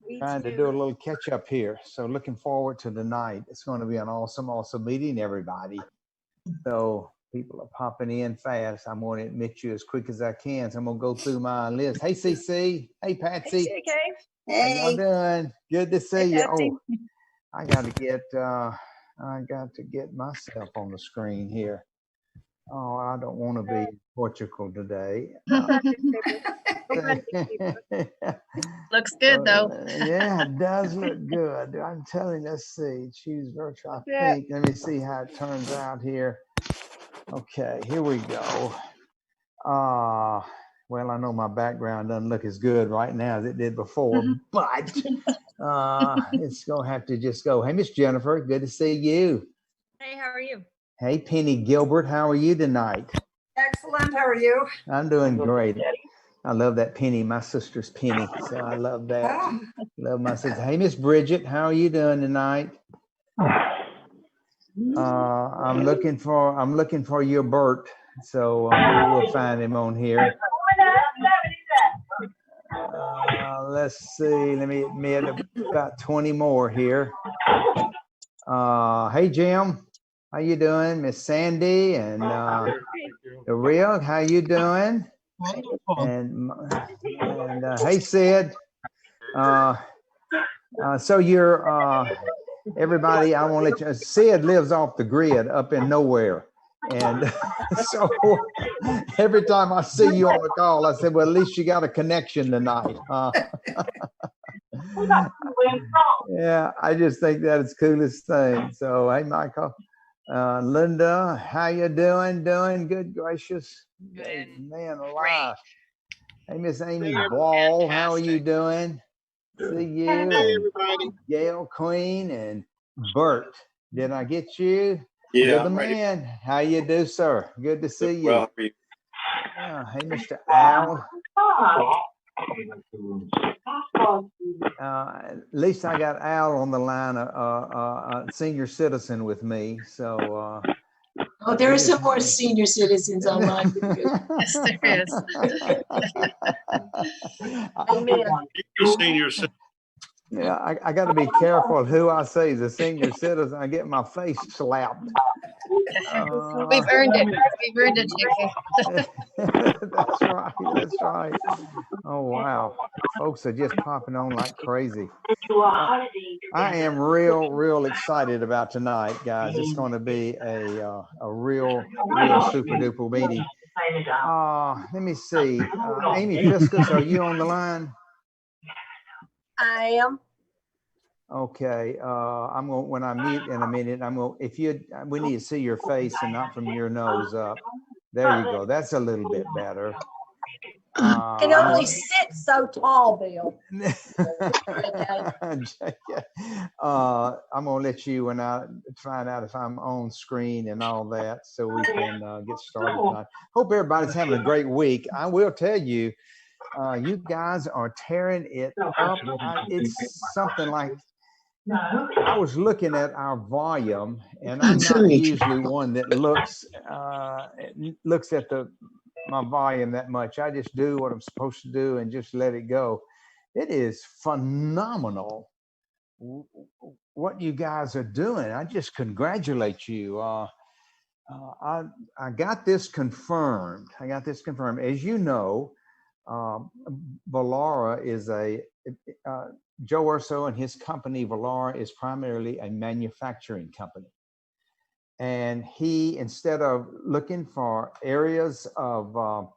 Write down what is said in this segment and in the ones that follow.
Me Trying to too. do a little catch up here. So looking forward to tonight. It's going to be an awesome, awesome meeting, everybody. So people are popping in fast. I'm going to admit you as quick as I can. So I'm going to go through my list. Hey, CC. Hey, Hey, Patsy. JK. How y'all doing? Good to see Hey, you. Patsy. Oh, I got to get myself on the screen here. Oh, I don't want to be in Portugal today. Looks good though. Yeah, it does look good. I'm telling you, let's see. Choose virtual Yeah. pink. Let me see how it turns out here. Okay, here we go. Well, I know my background doesn't look as good right now as it did before, but it's gonna have to just go. Hey, Miss Jennifer, good to see you. Hey, how are you? Hey, Penny Gilbert, how are you tonight? Excellent. How are you? I'm doing great. I love that Penny, my sister's Penny. So I love that. Ah, Love my sister. Hey, Miss Bridget, how are you doing tonight? I'm looking for your Bert. So we'll find him on here. Let's see. Let me admit about 20 more here. Hey, Jim. How you doing? Miss Sandy and the real, how you doing? Wonderful. And hey, Sid. So you're everybody. I want to let you. Sid lives off the grid, up in nowhere, and so every time I see you on the call, I said, "Well, at least you got a connection tonight." Yeah, I just think that is the coolest thing. So, hey, Michael. Linda, how you doing? Doing good, gracious. Good. Man alive. Great. Hey, Miss Amy Ball, how are you doing? See you. Hey, And everybody. Gail Queen and Bert. Did I get you? Yeah, You're the I'm ready. man. How you do, sir? Good to see you. Well, how are you? Yeah. Hey, Mr. Al. At least I got Al on the line, senior citizen with me. So. oh, there are some more senior citizens online. Yes, there is. You senior citizen. Yeah, I got to be careful who I say is a senior citizen. I get my face slapped. We've earned it. We've earned it, JK. That's right. That's right. Oh, wow. Folks are just popping on like crazy. I am real excited about tonight, guys. It's going to be a real super duper meeting. Let me see. Amy Fiscus, are you on the line? I am. Okay. I'm going, when I mute in a minute, we need to see your face and not from your nose up. There you go. That's a little bit better. You can only sit so tall, Bill. I'm gonna let you find out if I'm on screen and all that, so we can get started tonight. Hope everybody's having a great week. I will tell you, you guys are tearing it up. It's something like, I was looking at our volume, and I'm not usually one that looks at my volume that much. I just do what I'm supposed to do and just let it go. It is phenomenal what you guys are doing. I just congratulate you. I got this confirmed. As you know, Valara is Joe Urso and his company, Valara, is primarily a manufacturing company. And he, instead of looking for areas of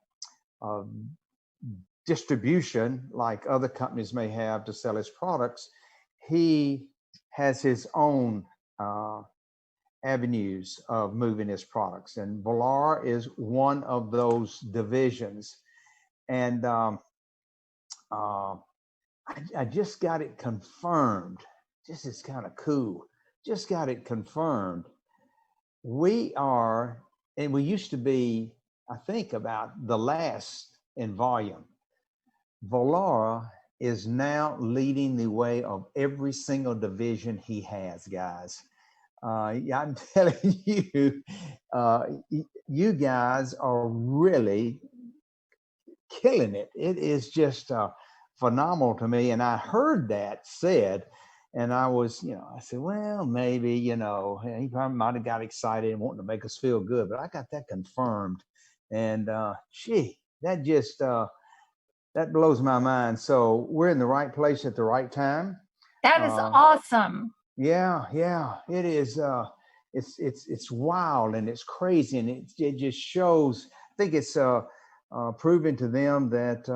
distribution like other companies may have to sell his products, he has his own avenues of moving his products. And Valara is one of those divisions. And I just got it confirmed. This is kind of cool. Just got it confirmed. We are, and we used to be, I think, about the last in volume. Valara is now leading the way of every single division he has, guys. Yeah, I'm telling you, you guys are really killing it. It is just phenomenal to me. And I heard that said, and I was, I said, well, maybe, he probably might have got excited and wanting to make us feel good, but I got that confirmed. And gee, that just, that blows my mind. So we're in the right place at the right time. That is awesome. Yeah, it is. It's wild and it's crazy, and it just shows. I think it's proven to them that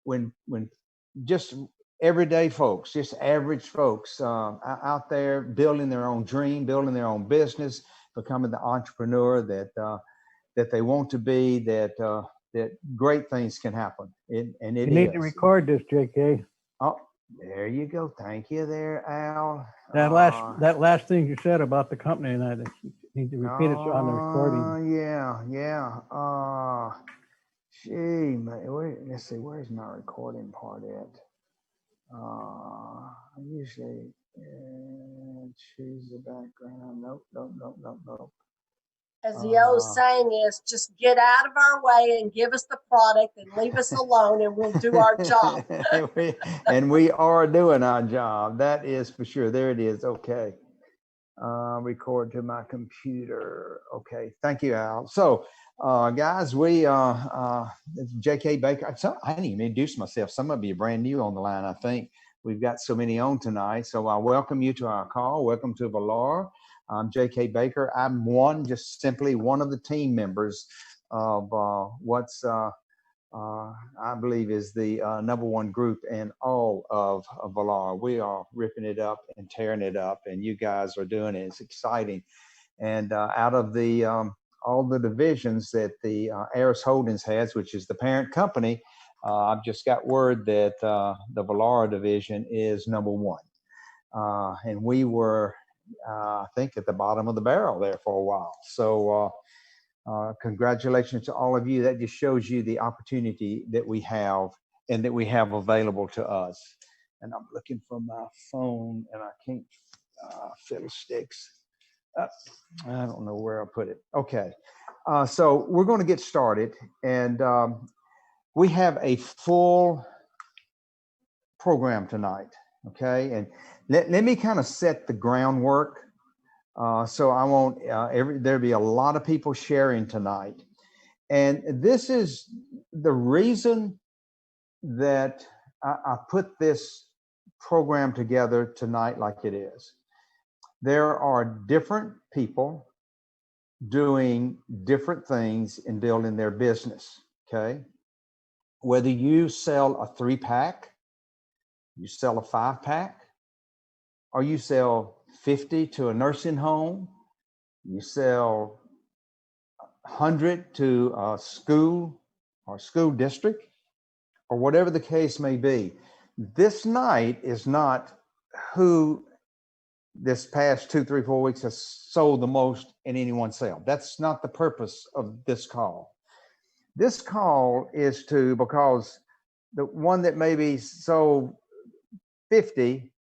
when just everyday folks, just average folks out there building their own dream, building their own business, becoming the entrepreneur that they want to be, that great things can happen. And it You need to record this, JK. Oh, there you go. Thank you there, Al. That last thing you said about the company, and I need to repeat it on the recording. Yeah. Gee, man, let's see. Where's my recording part at? I usually choose the background. Nope. As the old saying is, just get out of our way and give us the product and leave us alone and we'll do our job. and we are doing our job. That is for sure. There it is. Okay. Record to my computer. Okay. Thank you, Al. So, guys, we it's JK Baker. I didn't even introduce myself. Some of you are brand new on the line, I think. We've got so many on tonight. So I welcome you to our call. Welcome to Valora. I'm JK Baker. I'm just simply one of the team members of what's I believe is the #1 group in all of Valora. We are ripping it up and tearing it up, and you guys are doing it. It's exciting. And out of the all the divisions that the Aris Holdings has, which is the parent company, I've just got word that the Valora division is #1. And we were, I think, at the bottom of the barrel there for a while. So congratulations to all of you. That just shows you the opportunity that we have and that we have available to us. And I'm looking for my phone and I can't fiddlesticks. I don't know where I put it. Okay. So we're going to get started, and we have a full program tonight. Okay. And let me kind of set the groundwork. So I won't, there'll be a lot of people sharing tonight. And this is the reason that I put this program together tonight like it is. There are different people doing different things in building their business, okay? Whether you sell a 3-pack, you sell a 5-pack, or you sell 50 to a nursing home, you sell 100 to a school or school district, or whatever the case may be. This night is not who this past 2, 3, 4 weeks has sold the most in any one sale. That's not the purpose of this call. This call is because the one that maybe sold 50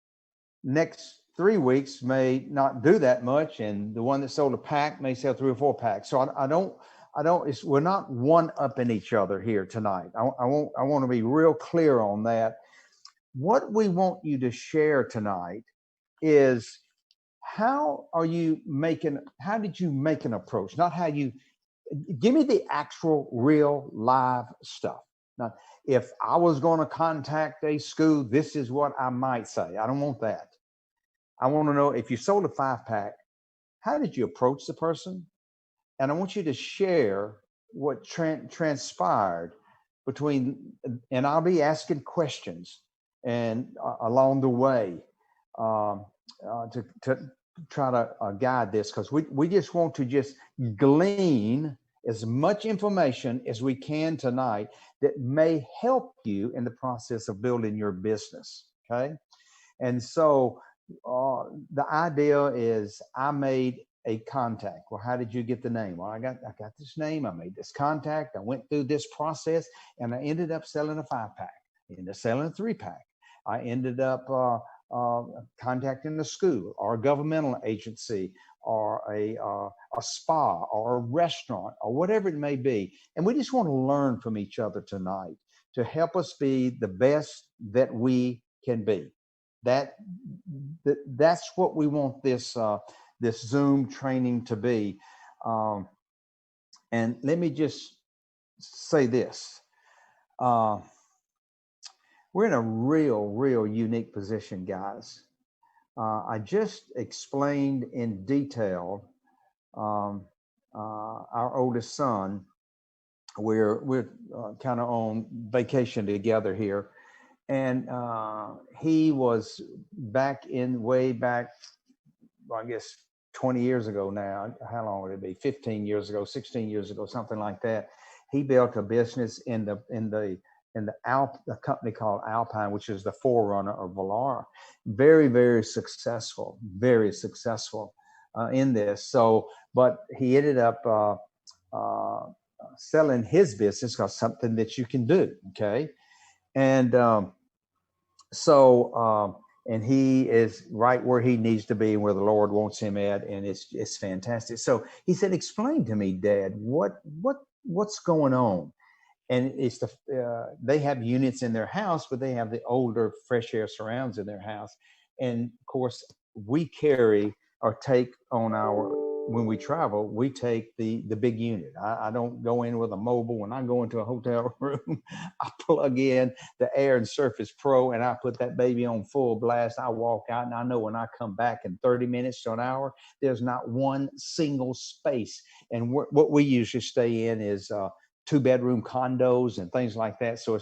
next 3 weeks may not do that much, and the one that sold a pack may sell 3 or 4 packs. So we're not one-upping each other here tonight. I want to be real clear on that. What we want you to share tonight is how did you make an approach? Not how you, give me the actual real live stuff. Now, if I was going to contact a school, this is what I might say. I don't want that. I want to know, if you sold a 5-pack, how did you approach the person? And I want you to share what transpired between, and I'll be asking questions and along the way to try to guide this, because we just want to just glean as much information as we can tonight that may help you in the process of building your business, okay? And so the idea is, I made a contact. Well, how did you get the name? Well, I got this name, I made this contact, I went through this process, and I ended up selling a 5-pack, ended up selling a 3-pack. I ended up contacting the school or a governmental agency or a spa or a restaurant or whatever it may be. And we just want to learn from each other tonight to help us be the best that we can be. That's what we want this Zoom training to be. And let me just say this. We're in a real unique position, guys. I just explained in detail our oldest son. We're kind of on vacation together here, and he was way back, well, I guess 20 years ago now. How long would it be? 15 years ago, 16 years ago, something like that. He built a business in a company called Alpine, which is the forerunner of Velar. Very successful in this. So, but he ended up selling his business because something that you can do. Okay. And and he is right where he needs to be and where the Lord wants him at. And it's fantastic. So he said, explain to me, Dad, what's going on? And it's they have units in their house, but they have the older fresh air surrounds in their house. And of course, we carry or take on when we travel, we take the big unit. I don't go in with a mobile. When I go into a hotel room, I plug in the Air and Surface Pro and I put that baby on full blast. I walk out and I know when I come back in 30 minutes to an hour, there's not one single space. And what we usually stay in is 2-bedroom condos and things like that. So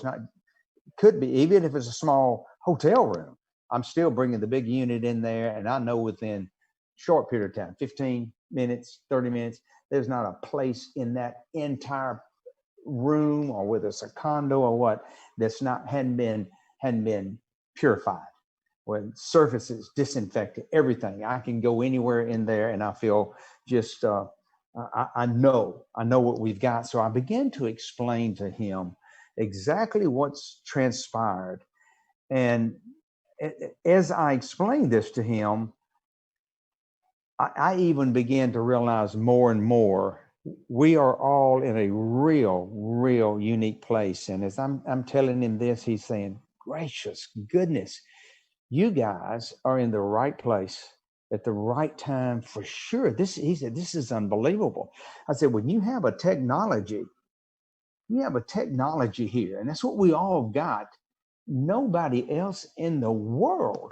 could be, even if it's a small hotel room, I'm still bringing the big unit in there. And I know within short period of time, 15 minutes, 30 minutes, there's not a place in that entire room, or whether it's a condo or what, that's hadn't been purified. When surfaces, disinfected, everything. I can go anywhere in there and I feel just, I know what we've got. So I began to explain to him exactly what's transpired. And as I explained this to him, I even began to realize more and more, we are all in a real unique place. And as I'm telling him this, he's saying, gracious goodness, you guys are in the right place at the right time for sure. He said, this is unbelievable. I said, when you have a technology here, and that's what we all got. Nobody else in the world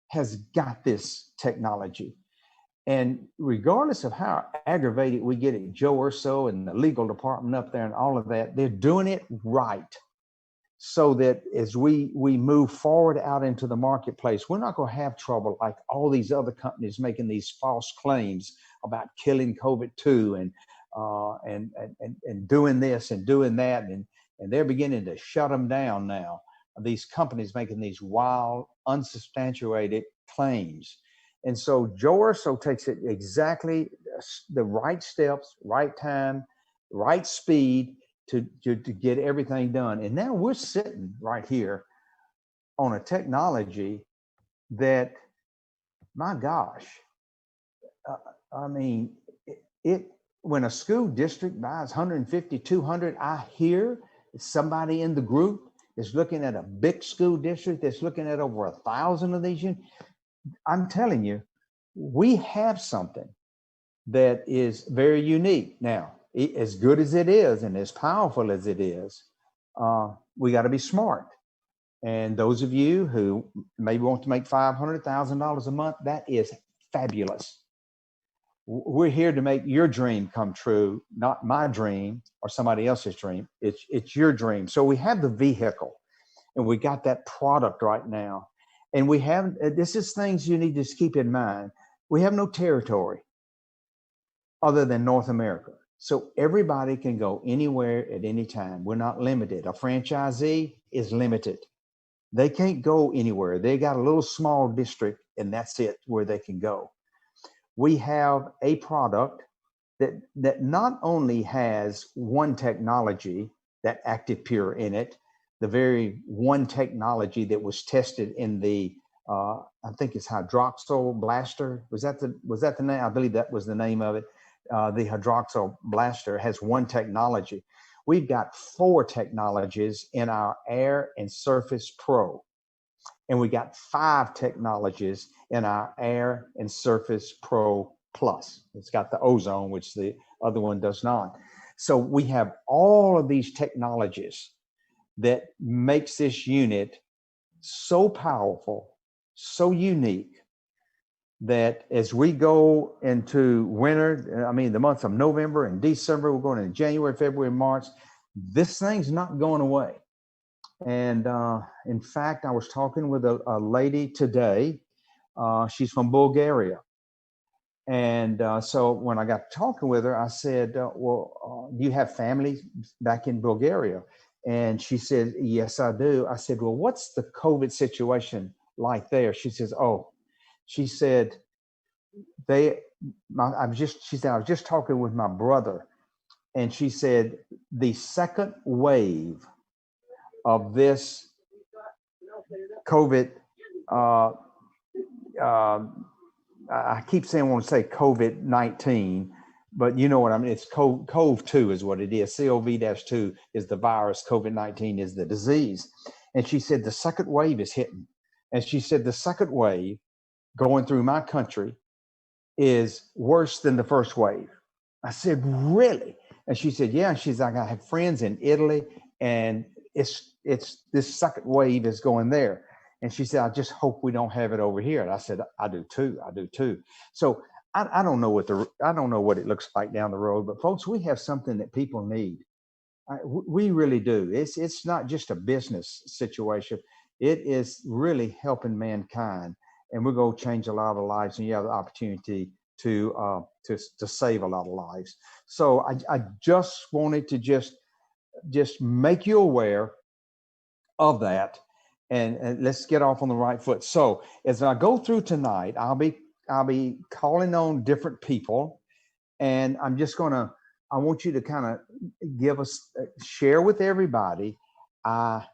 has got this technology. And regardless of how aggravated we get at Joe Urso and the legal department up there and all of that, they're doing it right. So that as we move forward out into the marketplace, we're not going to have trouble like all these other companies making these false claims about killing COVID-2 and doing this and doing that. And they're beginning to shut them down now. These companies making these wild, unsubstantiated claims. And so Joe Urso takes it exactly the right steps, right time, right speed to get everything done. And now we're sitting right here on a technology that, my gosh, I mean, when a school district buys 150, 200, I hear somebody in the group is looking at a big school district that's looking at over 1,000 of these units. I'm telling you, we have something that is very unique. Now, as good as it is and as powerful as it is, we got to be smart. And those of you who maybe want to make $500,000 a month, that is fabulous. We're here to make your dream come true, not my dream or somebody else's dream. It's your dream. So we have the vehicle and we got that product right now. And we have, this is things you need to keep in mind. We have no territory other than North America. So everybody can go anywhere at any time. We're not limited. A franchisee is limited. They can't go anywhere. They got a little small district and that's it where they can go. We have a product that not only has one technology, that Active Pure in it, the very one technology that was tested in the I think it's Hydroxyl Blaster. Was that the name? I believe that was the name of it. The Hydroxyl Blaster has one technology. We've got 4 technologies in our Air and Surface Pro, and we got 5 technologies in our Air and Surface Pro Plus. It's got the ozone, which the other one does not. So we have all of these technologies that makes this unit so powerful, so unique, that as we go into winter, I mean, the months of November and December, we're going into January, February, March, this thing's not going away. And in fact, I was talking with a lady today. She's from Bulgaria. And so when I got talking with her, I said, well, do you have family back in Bulgaria? And she said, yes, I do. I said, well, what's the COVID situation like there? She says, she said, I was just talking with my brother, and she said, the second wave of this COVID, I keep saying I want to say COVID-19, but you know what I mean. It's COV-2 is what it is. COV-2 is the virus. COVID-19 is the disease. And she said the second wave is hitting. And she said the second wave going through my country is worse than the first wave. I said, really? And she said, yeah. She's like, I have friends in Italy, and it's this second wave is going there. And she said, I just hope we don't have it over here. And I said, I do too. So I don't know what it looks like down the road, but folks, we have something that people need. We really do. It's not just a business situation. It is really helping mankind, and we're going to change a lot of lives, and you have the opportunity to save a lot of lives. So I just wanted to just make you aware of that, and let's get off on the right foot. So as I go through tonight, I'll be calling on different people, and I want you to kind of share with everybody. I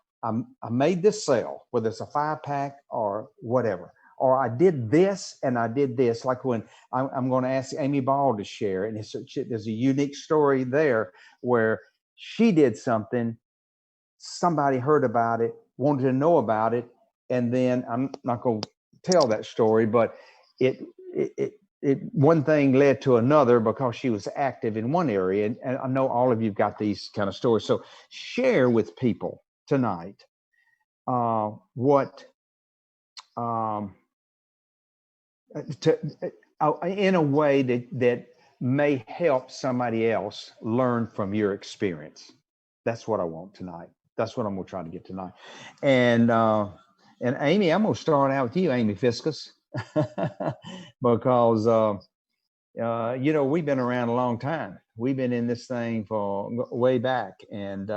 made this sale, whether it's a 5-pack or whatever, or I did this and I did this. Like when I'm going to ask Amy Ball to share, and there's a unique story there where she did something, somebody heard about it, wanted to know about it, and then I'm not going to tell that story, but it one thing led to another because she was active in one area. And I know all of you've got these kind of stories. So share with people tonight in a way that may help somebody else learn from your experience. That's what I want tonight. That's what I'm going to try to get tonight. And Amy, I'm going to start out with you, Amy Fiscus, because we've been around a long time. We've been in this thing for way back, and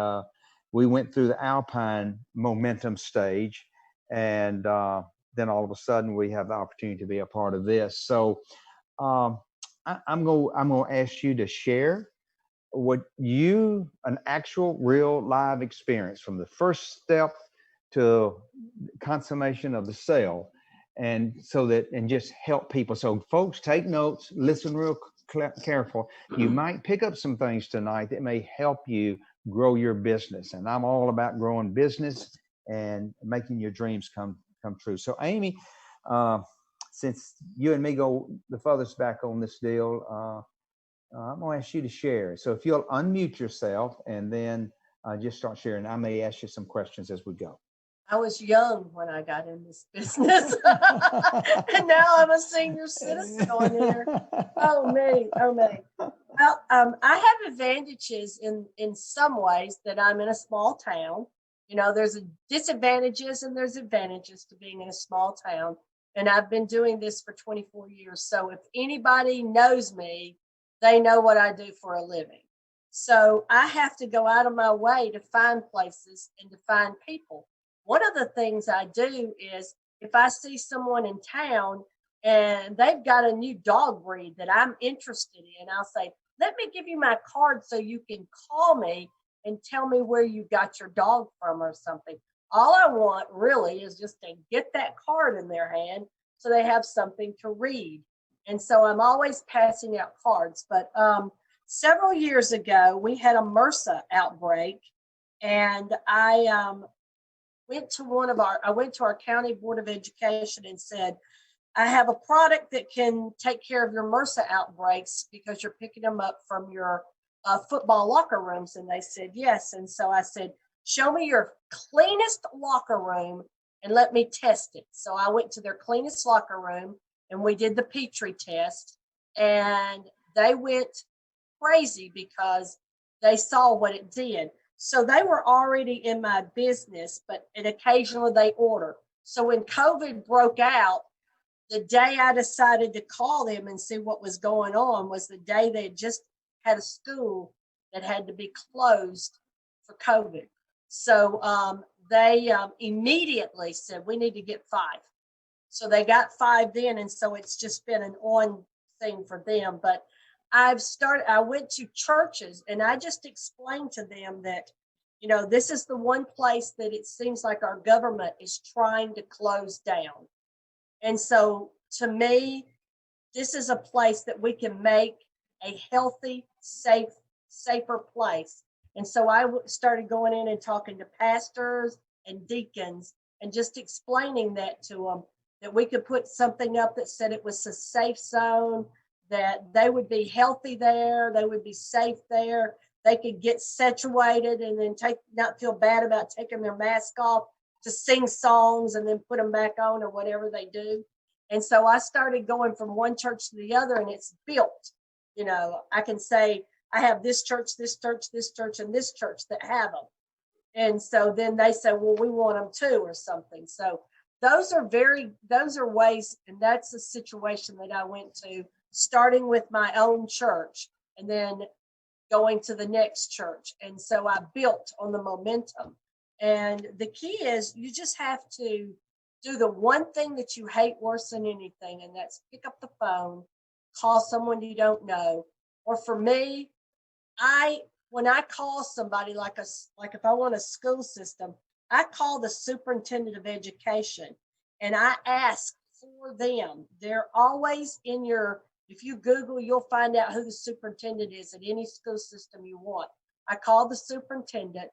we went through the Alpine momentum stage, and then all of a sudden we have the opportunity to be a part of this. So I'm going to ask you to share an actual real live experience from the first step to consummation of the sale, and just help people. So folks, take notes, listen real careful. You might pick up some things tonight that may help you grow your business. And I'm all about growing business and making your dreams come true. So Amy, since you and me go the furthest back on this deal, I'm going to ask you to share. So if you'll unmute yourself and then just start sharing, I may ask you some questions as we go. I was young when I got in this business, and now I'm a senior citizen on here. Oh me. Well, I have advantages in some ways that I'm in a small town. You know, there's disadvantages and there's advantages to being in a small town. And I've been doing this for 24 years. So if anybody knows me, they know what I do for a living. So I have to go out of my way to find places and to find people. One of the things I do is if I see someone in town and they've got a new dog breed that I'm interested in, I'll say, let me give you my card so you can call me and tell me where you got your dog from or something. All I want really is just to get that card in their hand so they have something to read. And so I'm always passing out cards. But several years ago, we had a MRSA outbreak, and I went to our county board of education and said, I have a product that can take care of your MRSA outbreaks because you're picking them up from your football locker rooms. And they said, yes. And so I said, show me your cleanest locker room and let me test it. So I went to their cleanest locker room and we did the Petri test, and they went crazy because they saw what it did. So they were already in my business, and occasionally they order. So when COVID broke out, the day I decided to call them and see what was going on was the day they had just had a school that had to be closed for COVID. So they immediately said, we need to get 5. So they got 5 then. And so it's just been an on thing for them. But I went to churches and I just explained to them that, this is the one place that it seems like our government is trying to close down. And so to me, this is a place that we can make a healthy, safer place. And so I started going in and talking to pastors and deacons and just explaining that to them, that we could put something up that said it was a safe zone, that they would be healthy there, they would be safe there, they could get situated and then not feel bad about taking their mask off to sing songs and then put them back on or whatever they do. And so I started going from one church to the other, and it's built. I can say I have this church, this church, this church, and this church that have them. And so then they say, well, we want them too or something. So those are ways, and that's a situation that I went to, starting with my own church and then going to the next church. And so I built on the momentum. And the key is you just have to do the one thing that you hate worse than anything, and that's pick up the phone, call someone you don't know. Or for me, when I call somebody, like if I want a school system, I call the superintendent of education and I ask for them. They're always if you Google, you'll find out who the superintendent is at any school system you want. I call the superintendent.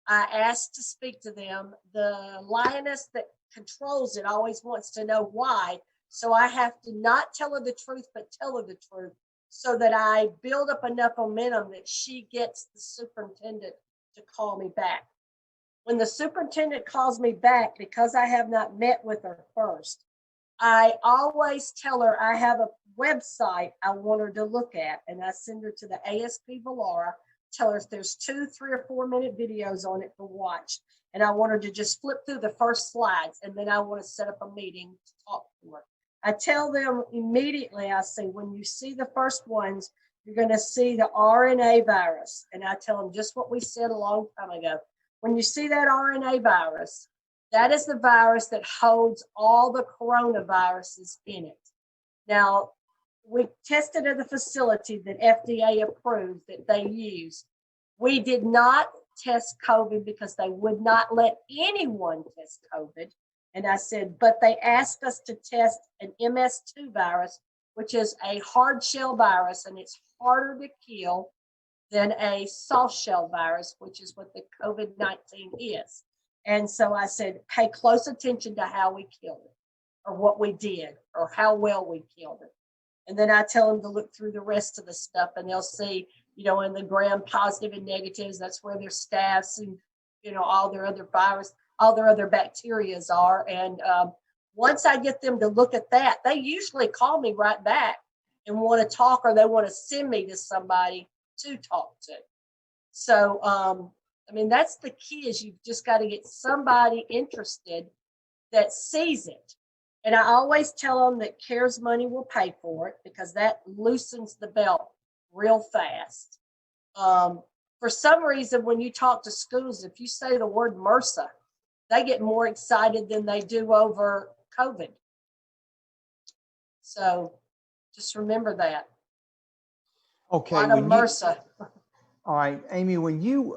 I ask to speak to them. The lioness that controls it always wants to know why. So I have to not tell her the truth, but tell her the truth so that I build up enough momentum that she gets the superintendent to call me back. When the superintendent calls me back, because I have not met with her first, I always tell her I have a website I want her to look at, and I send her to the ASP Vallara, tell her if there's 2, 3, or 4 minute videos on it to watch. And I want her to just flip through the first slides, and then I want to set up a meeting to talk to her. I tell them immediately, I say, when you see the first ones, you're going to see the RNA virus. And I tell them just what we said a long time ago. When you see that RNA virus, that is the virus that holds all the coronaviruses in it. Now, we tested at the facility that FDA approved that they use. We did not test COVID because they would not let anyone test COVID. And I said, but they asked us to test an MS2 virus, which is a hard shell virus, and it's harder to kill than a soft shell virus, which is what the COVID-19 is. And so I said, pay close attention to how we killed it, or what we did, or how well we killed it. And then I tell them to look through the rest of the stuff, and they'll see, in the gram positive and negatives, that's where their staph and, all their other virus, all their other bacterias are. And once I get them to look at that, they usually call me right back and want to talk, or they want to send me to somebody to talk to. So, that's the key, is you've just got to get somebody interested that sees it. And I always tell them that CARES money will pay for it, because that loosens the belt real fast. For some reason, when you talk to schools, if you say the word MRSA, they get more excited than they do over COVID. So just remember that. Okay. A lot of MRSA. All right, Amy, when you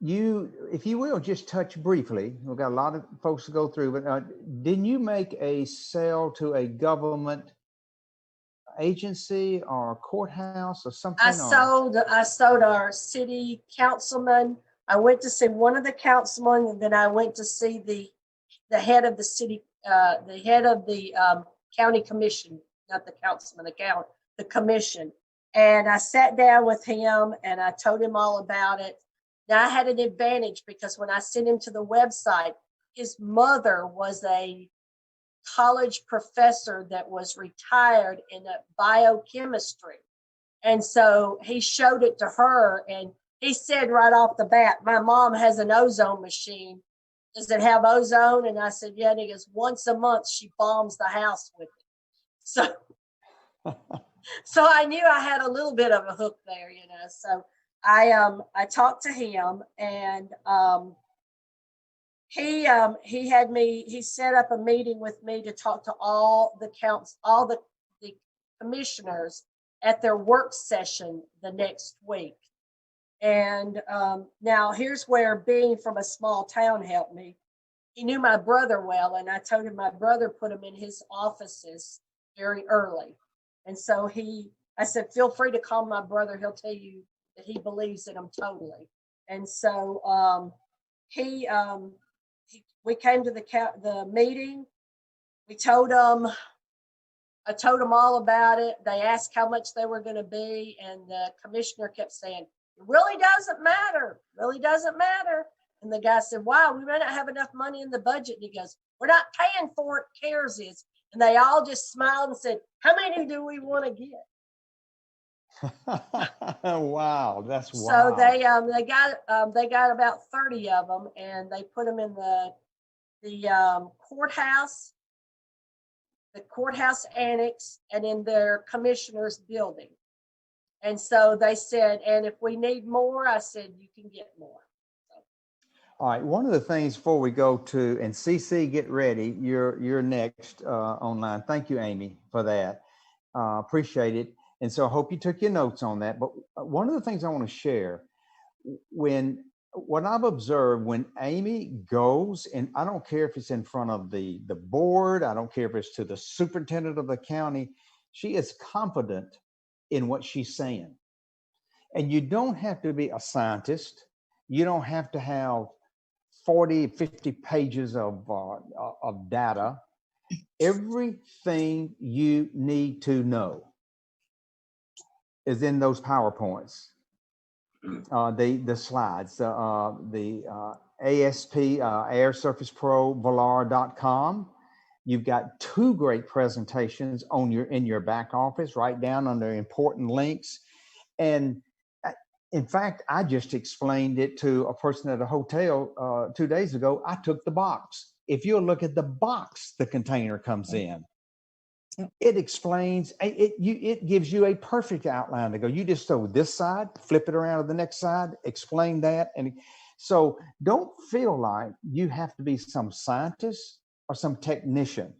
if you will, just touch briefly. We've got a lot of folks to go through, but didn't you make a sale to a government agency or courthouse or something? I sold our city councilman. I went to see one of the councilmen, and then I went to see the head of the city, the head of the county commission, not the councilman, the commission. And I sat down with him and I told him all about it. Now I had an advantage because when I sent him to the website, his mother was a college professor that was retired in biochemistry. And so he showed it to her and he said right off the bat, my mom has an ozone machine. Does it have ozone? And I said, yeah. And he goes, once a month, she bombs the house with it. So, so I knew I had a little bit of a hook there, you know. So I talked to him and he set up a meeting with me to talk to all the commissioners at their work session the next week. And now here's where being from a small town helped me. He knew my brother well, and I told him my brother put him in his offices very early. And so I said, feel free to call my brother. He'll tell you that he believes in him totally. And so we came to the meeting. I told them all about it. They asked how much they were going to be, and the commissioner kept saying, it really doesn't matter. Really doesn't matter. And the guy said, wow, we may not have enough money in the budget. And he goes, we're not paying for it. CARES is. And they all just smiled and said, how many do we want to get? Wow, that's so wild. they got about 30 of them, and they put them in the courthouse annex, and in their commissioner's building. And so they said, and if we need more, I said, you can get more. All right, one of the things before we go to, and CC, get ready, you're next online. Thank you, Amy, for that. Appreciate it. And so I hope you took your notes on that. But one of the things I want to share, what I've observed when Amy goes, and I don't care if it's in front of the board, I don't care if it's to the superintendent of the county, she is confident in what she's saying. And you don't have to be a scientist. You don't have to have 40, 50 pages of data. Everything you need to know is in those PowerPoints, the slides, the ASP, Air Surface Pro, Velar.com. You've got 2 great presentations in your back office, right down under important links. And in fact, I just explained it to a person at a hotel 2 days ago. I took the box. If you look at the box, the container comes in. It explains, it gives you a perfect outline to go. You just go this side, flip it around to the next side, explain that. And so don't feel like you have to be some scientist or some technician,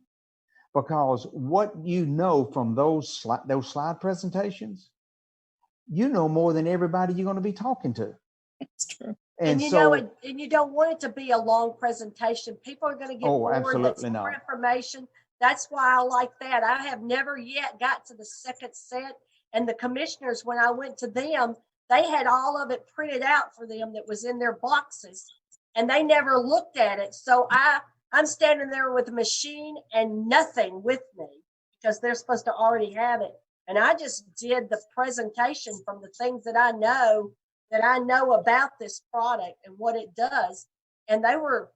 because what you know from those slide presentations, you know more than everybody you're going to be talking to. That's true. And you know it, and you don't want it to be a long presentation. People are going to get bored. Absolutely That's not. more information. That's why I like that. I have never yet got to the second set. And the commissioners, when I went to them, they had all of it printed out for them that was in their boxes, and they never looked at it. So I'm standing there with a machine and nothing with me, because they're supposed to already have it. And I just did the presentation from the things that I know about this product and what it does. And they were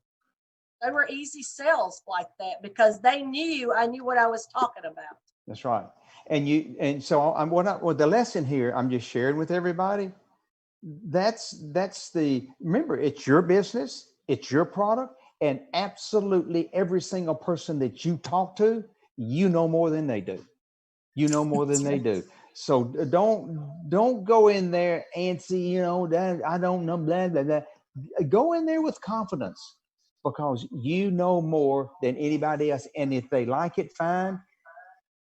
easy sales like that, because I knew what I was talking about. That's right. And so the lesson here I'm just sharing with everybody, remember, it's your business, it's your product, and absolutely every single person that you talk to, you know more than they do. You know more than they do. So don't go in there antsy, that I don't know, blah, blah, blah. Go in there with confidence, because you know more than anybody else. And if they like it, fine.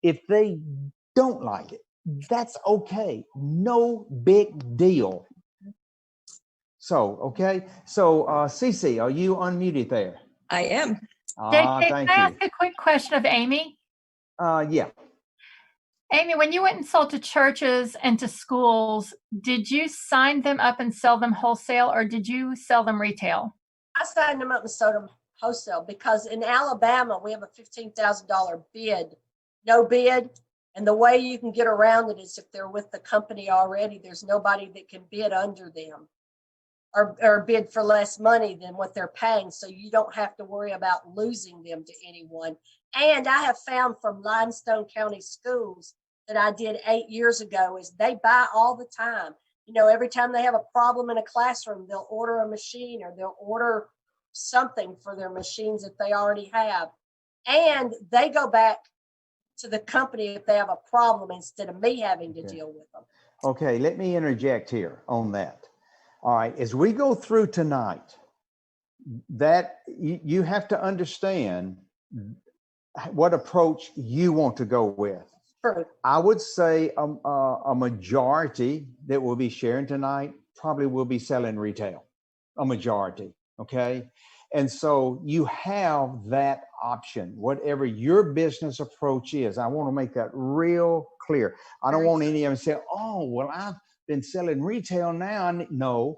If they don't like it, that's okay. No big deal. So, okay. So, Cece, are you unmuted there? I am. JK, Thank can I you. ask a quick question of Amy? Yeah. Amy, when you went and sold to churches and to schools, did you sign them up and sell them wholesale, or did you sell them retail? I signed them up and sold them wholesale because in Alabama, we have a $15,000 bid, no bid. And the way you can get around it is if they're with the company already, there's nobody that can bid under them or bid for less money than what they're paying. So you don't have to worry about losing them to anyone. And I have found from Limestone County Schools that I did 8 years ago is they buy all the time. You know, every time they have a problem in a classroom, they'll order a machine or they'll order something for their machines that they already have. And they go back to the company if they have a problem instead of me having to deal with them. Okay, let me interject here on that. All right, as we go through tonight, that you have to understand what approach you want to go with. True. I would say a majority that we'll be sharing tonight probably will be selling retail, a majority, okay? And so you have that option, whatever your business approach is. I want to make that real clear. I don't want any of them to say, oh, well, I've been selling retail now. No.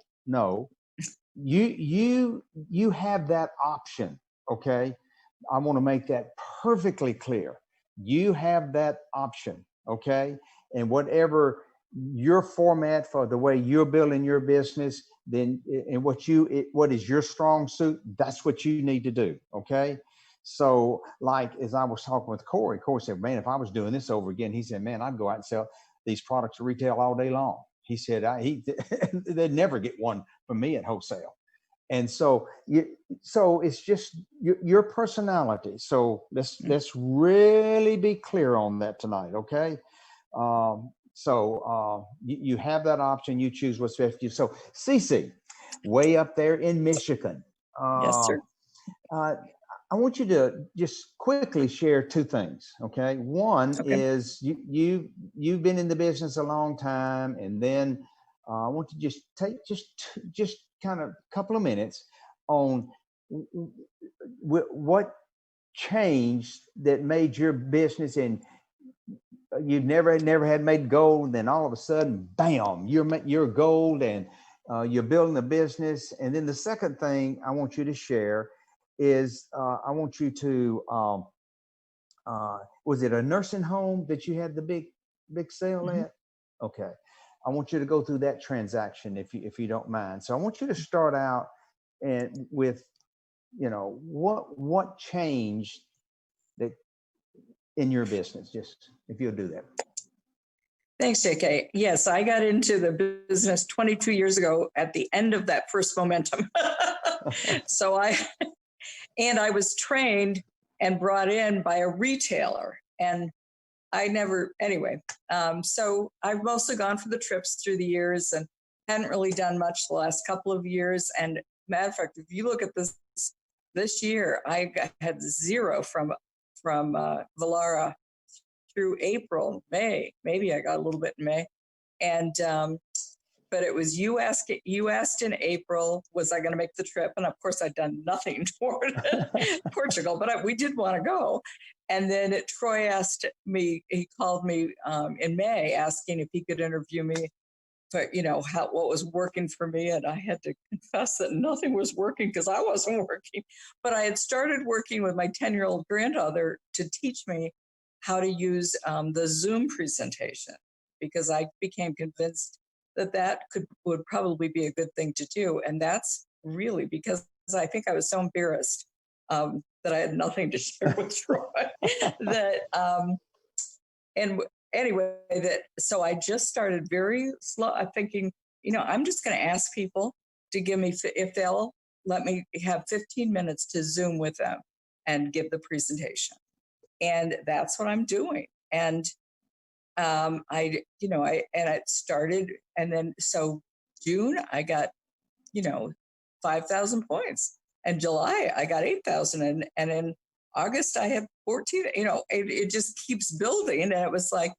You have that option, okay? I want to make that perfectly clear. You have that option, okay? And whatever your format for the way you're building your business, then and what is your strong suit, that's what you need to do, okay? So like, as I was talking with Corey said, man, if I was doing this over again, he said, man, I'd go out and sell these products to retail all day long. He said, they'd never get one from me at wholesale. And so it's just your personality. So let's really be clear on that tonight, okay? You have that option. You choose what's best for you. So Cece, way up there in Michigan. Yes, sir. I want you to just quickly share two things, okay? One is you've been in the business a long time, and then I want to just take just kind of a couple of minutes on what changed that made your business, and you've never had made gold, then all of a sudden, bam, you're gold, and you're building a business. And then the second thing I want you to share is I want you to was it a nursing home that you had the big sale at? Okay, I want you to go through that transaction if you don't mind. So I want you to start out with what changed that in your business, just if you'll do that. Thanks, JK. Yes, I got into the business 22 years ago at the end of that first momentum. So I was trained and brought in by a retailer, and so I've mostly gone for the trips through the years and hadn't really done much the last couple of years. And matter of fact, if you look at this year, I had zero from Valara through April, May. Maybe I got a little bit in May. And but it was you asked in April, was I going to make the trip? And of course, I'd done nothing toward Portugal, but we did want to go. And then Troy he called me in May asking if he could interview me for, what was working for me. And I had to confess that nothing was working because I wasn't working. But I had started working with my 10-year-old granddaughter to teach me how to use the Zoom presentation, because I became convinced that would probably be a good thing to do. And that's really because I think I was so embarrassed that I had nothing to share with Troy so I just started very slow. I'm thinking, I'm just going to ask people to give me, if they'll let me have 15 minutes to Zoom with them and give the presentation. And that's what I'm doing. And I started, and then so June I got 5,000 points, and July I got 8,000, and in August I had 14. It just keeps building, and it was like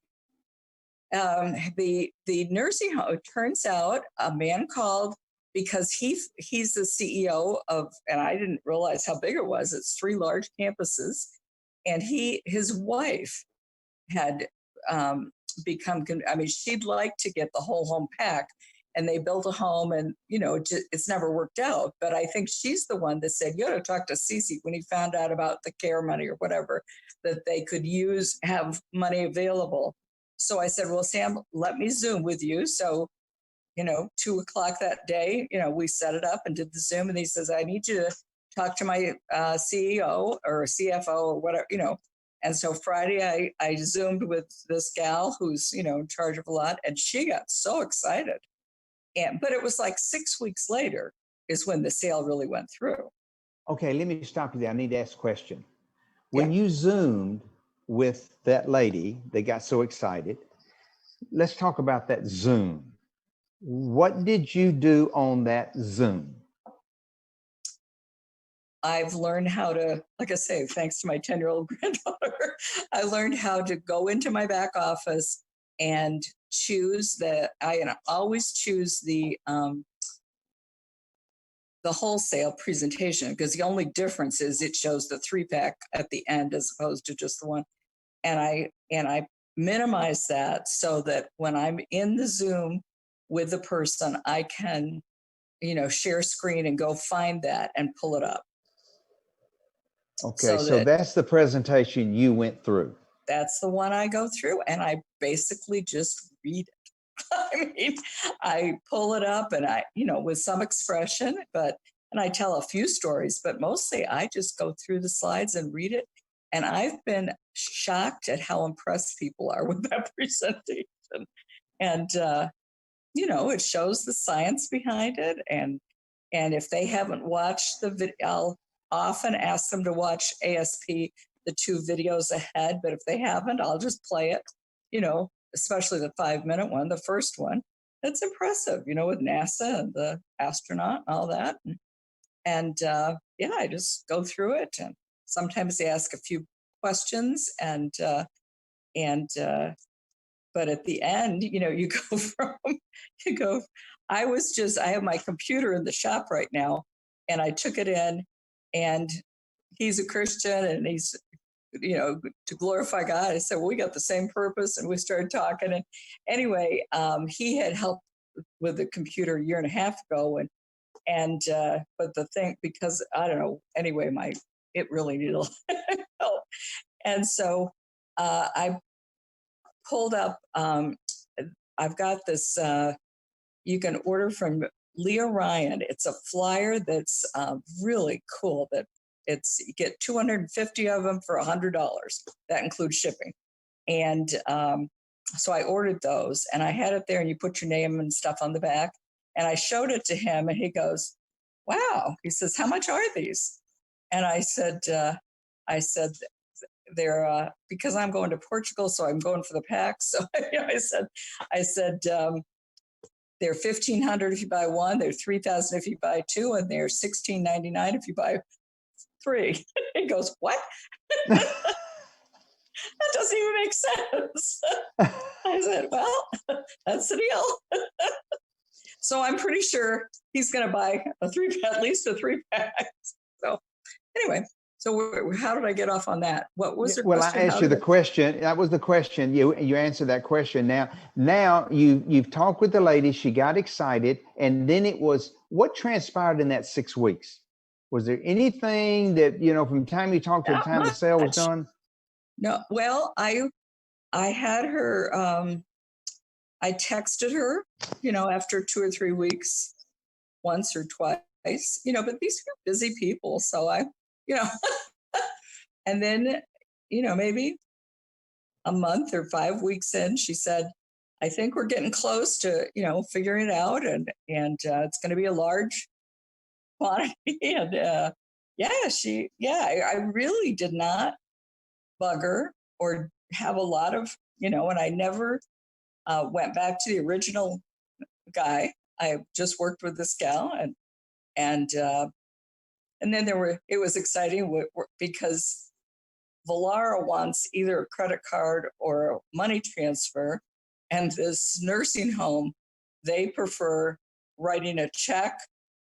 the nursing home. It turns out a man called because he's the CEO of, and I didn't realize how big it was. It's 3 large campuses, and his wife had become. I mean, she'd like to get the whole home pack, and they built a home, and it's never worked out. But I think she's the one that said, you ought to talk to Cece when he found out about the care money or whatever that they could have money available. So I said, well, Sam, let me Zoom with you. So 2:00 that day, we set it up and did the Zoom, and he says, I need you to talk to my CEO or CFO or whatever, And so Friday I Zoomed with this gal who's, in charge of a lot, and she got so excited. But it was like 6 weeks later is when the sale really went through. Okay, let me stop you there. I need to ask a question. When you Zoomed with that lady, they got so excited. Let's talk about that Zoom. What did you do on that Zoom? I've learned how to, like I say, thanks to my 10-year-old granddaughter, I learned how to go into my back office and choose I always choose the wholesale presentation, because the only difference is it shows the 3-pack at the end as opposed to just the one. And I minimize that so that when I'm in the Zoom with the person, I can, share screen and go find that and pull it up. Okay, so that's the presentation you went through. That's the one I go through, and I basically just read it. I mean, I pull it up and I, with some expression, and I tell a few stories, but mostly I just go through the slides and read it. And I've been shocked at how impressed people are with that presentation. And, it shows the science behind it. And if they haven't watched the video, I'll often ask them to watch ASP, the 2 videos ahead. But if they haven't, I'll just play it, especially the 5-minute one, the first one. It's impressive, with NASA and the astronaut and all that. And I just go through it. And sometimes they ask a few questions but at the end, you go I have my computer in the shop right now, and I took it in, and he's a Christian, and he's, to glorify God. I said, well, we got the same purpose, and we started talking. And anyway, he had helped with the computer a year and a half ago, but the thing, because I don't know, anyway, it really needed a lot of help. And so I pulled up, I've got this, you can order from Leah Ryan. It's a flyer that's really cool. You get 250 of them for $100. That includes shipping. And so I ordered those, and I had it there, and you put your name and stuff on the back. And I showed it to him, and he goes, wow. He says, how much are these? And I said, they're, because I'm going to Portugal, so I'm going for the pack. So I said, they're $1,500 if you buy one, they're $3,000 if you buy 2, and they're $16.99 if you buy 3. He goes, what? That doesn't even make sense. I said, well, that's the deal. So I'm pretty sure he's going to buy at least a 3-pack. So anyway, so how did I get off on that? What was the question? Well, I asked you the question. That was the question. You answered that question. Now you've talked with the lady. She got excited, and then what transpired in that 6 weeks? Was there anything that from the time you talked to the time the sale was done? No. Well, I had her. I texted her, after 2 or 3 weeks, once or twice. But these are busy people, so and then, maybe a month or 5 weeks in, she said, I think we're getting close to, figuring it out. And it's going to be a large quantity. And I really did not bug her or have a lot of, and I never went back to the original guy. I just worked with this gal, and then it was exciting because Valara wants either a credit card or a money transfer, and this nursing home, they prefer writing a check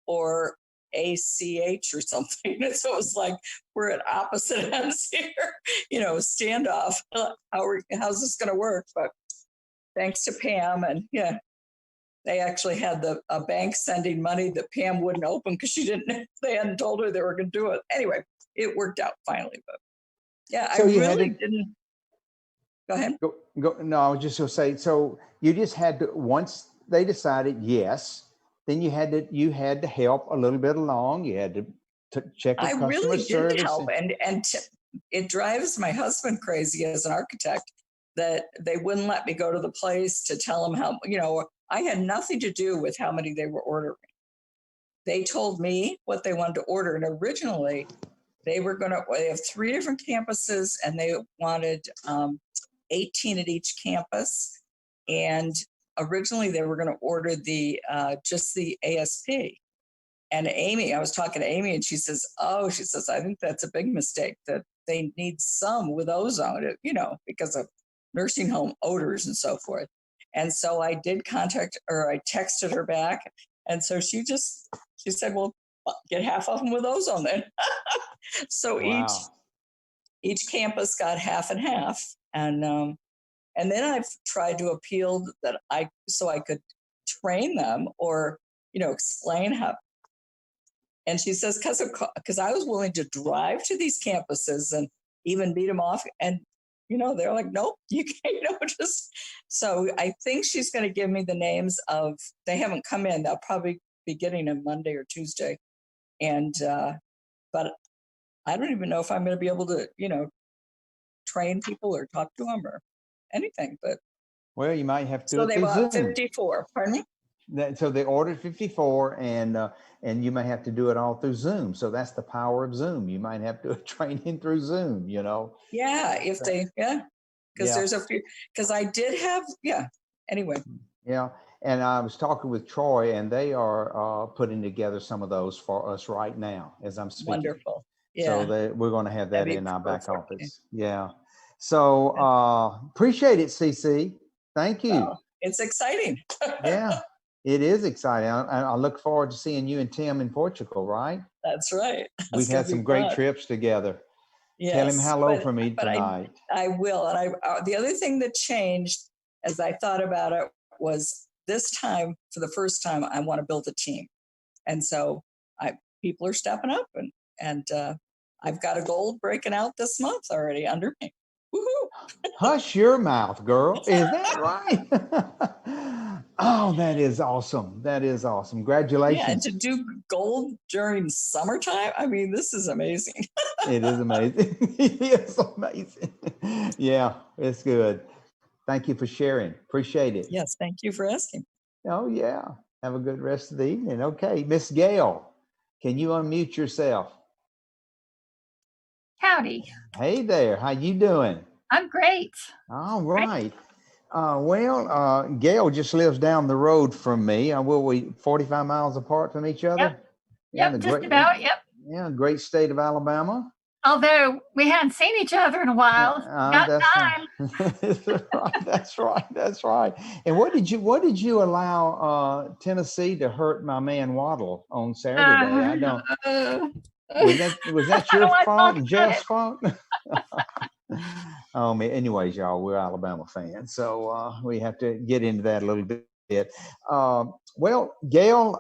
or ACH or something. And so it was like, we're at opposite ends here, standoff. How's this going to work? But thanks to Pam, and yeah, they actually had a bank sending money that Pam wouldn't open because they hadn't told her they were going to do it. Anyway, it worked out finally. But yeah, So I you had really to- didn't. Go ahead. No, I was just going to say, so you just had to, once they decided yes, then you had to help a little bit along. You had to check with I customer really service. did help, and it drives my husband crazy as an architect that they wouldn't let me go to the place to tell them how, I had nothing to do with how many they were ordering. They told me what they wanted to order, and originally they have 3 different campuses, and they wanted 18 at each campus, and originally they were going to order just the ASP. And I was talking to Amy, and she says, I think that's a big mistake, that they need some with ozone, because of nursing home odors and so forth. And so I did I texted her back. And so she said, well, get half of them with ozone then. So Wow. each campus got half and half. And then I've tried to appeal so I could train them or, explain how. And she says, because I was willing to drive to these campuses and even beat them off. And, they're like, nope, you can't, So I think she's going to give me the names they haven't come in. They'll probably be getting them Monday or Tuesday. And, but I don't even know if I'm going to be able to, train people or talk to them or anything. But Well, you might have to do so it they through bought Zoom. 54. Pardon me? So they ordered 54, and you may have to do it all through Zoom. So that's the power of Zoom. You might have to do a training through Zoom, Yeah, because Yeah. there's a few, because I did have, anyway. Yeah. And I was talking with Troy, and they are putting together some of those for us right now as I'm speaking. Wonderful. Yeah. So we're going to have that That'd be in our back perfect. office. Yeah. So appreciate it, CC. Thank you. Oh, it's exciting. Yeah, it is exciting. I look forward to seeing you and Tim in Portugal, right? That's right. We've had some great trips together. Tell him hello for me tonight. I will. And the other thing that changed as I thought about it was this time, for the first time, I want to build a team. And so people are stepping up, and I've got a gold breaking out this month already under me. Woohoo! Hush your mouth, girl. Is that right? Oh, that is awesome. That is awesome. Congratulations. Yeah, and to do gold during summertime, I mean, this is amazing. It is amazing. It is amazing. Yeah, it's good. Thank you for sharing. Appreciate it. Yes, thank you for asking. Oh, yeah. Have a good rest of the evening. Okay, Miss Gail, can you unmute yourself? Howdy. Hey there. How you doing? I'm great. All right. Gail just lives down the road from me. Will we 45 miles apart from each other? Yep, just about. Yep. Yeah, great state of Alabama. Although we hadn't seen each other in a while. Got time. That's right. That's right. And what did you allow Tennessee to hurt my man Waddle on Saturday? I don't. Was that your fault and Jeff's fault? Anyways, y'all, we're Alabama fans, so we have to get into that a little bit. Well, Gail,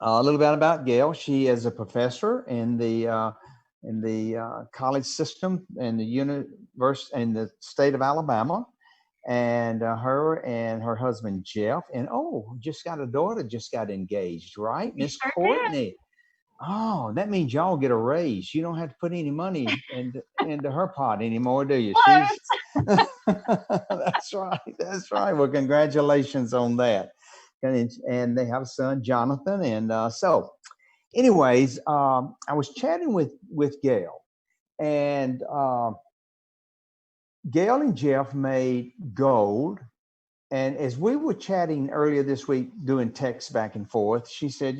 a little bit about Gail. She is a professor in the college system in the university in the state of Alabama, and her and her husband Jeff, and just got a daughter, just got engaged, right, Miss Courtney? Oh, that means y'all get a raise. You don't have to put any money into her pot anymore, do you? That's right. That's right. Well, congratulations on that. And they have a son, Jonathan. And so anyways, I was chatting with Gail, and Gail and Jeff made gold. And as we were chatting earlier this week, doing texts back and forth, she said,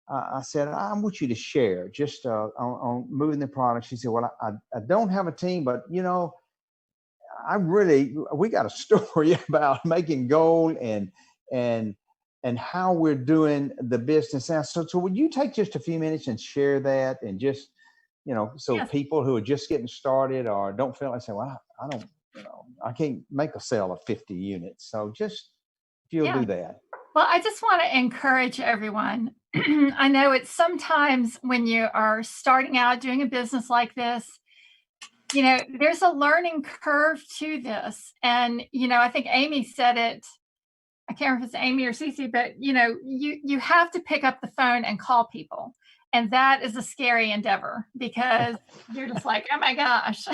I said, I want you to share just on moving the product. She said, well, I don't have a team, but, we got a story about making gold and and how we're doing the business now. So would you take just a few minutes and share that, and just, so Yes. people who are just getting started or don't feel like say, well, I don't, I can't make a sale of 50 units. So just, if you'll Yeah. do that. Well, I just want to encourage everyone. I know it's sometimes when you are starting out doing a business like this, there's a learning curve to this. And, I think Amy said it. I can't remember if it's Amy or Cece, but you have to pick up the phone and call people. And that is a scary endeavor, because you're just like, oh my gosh,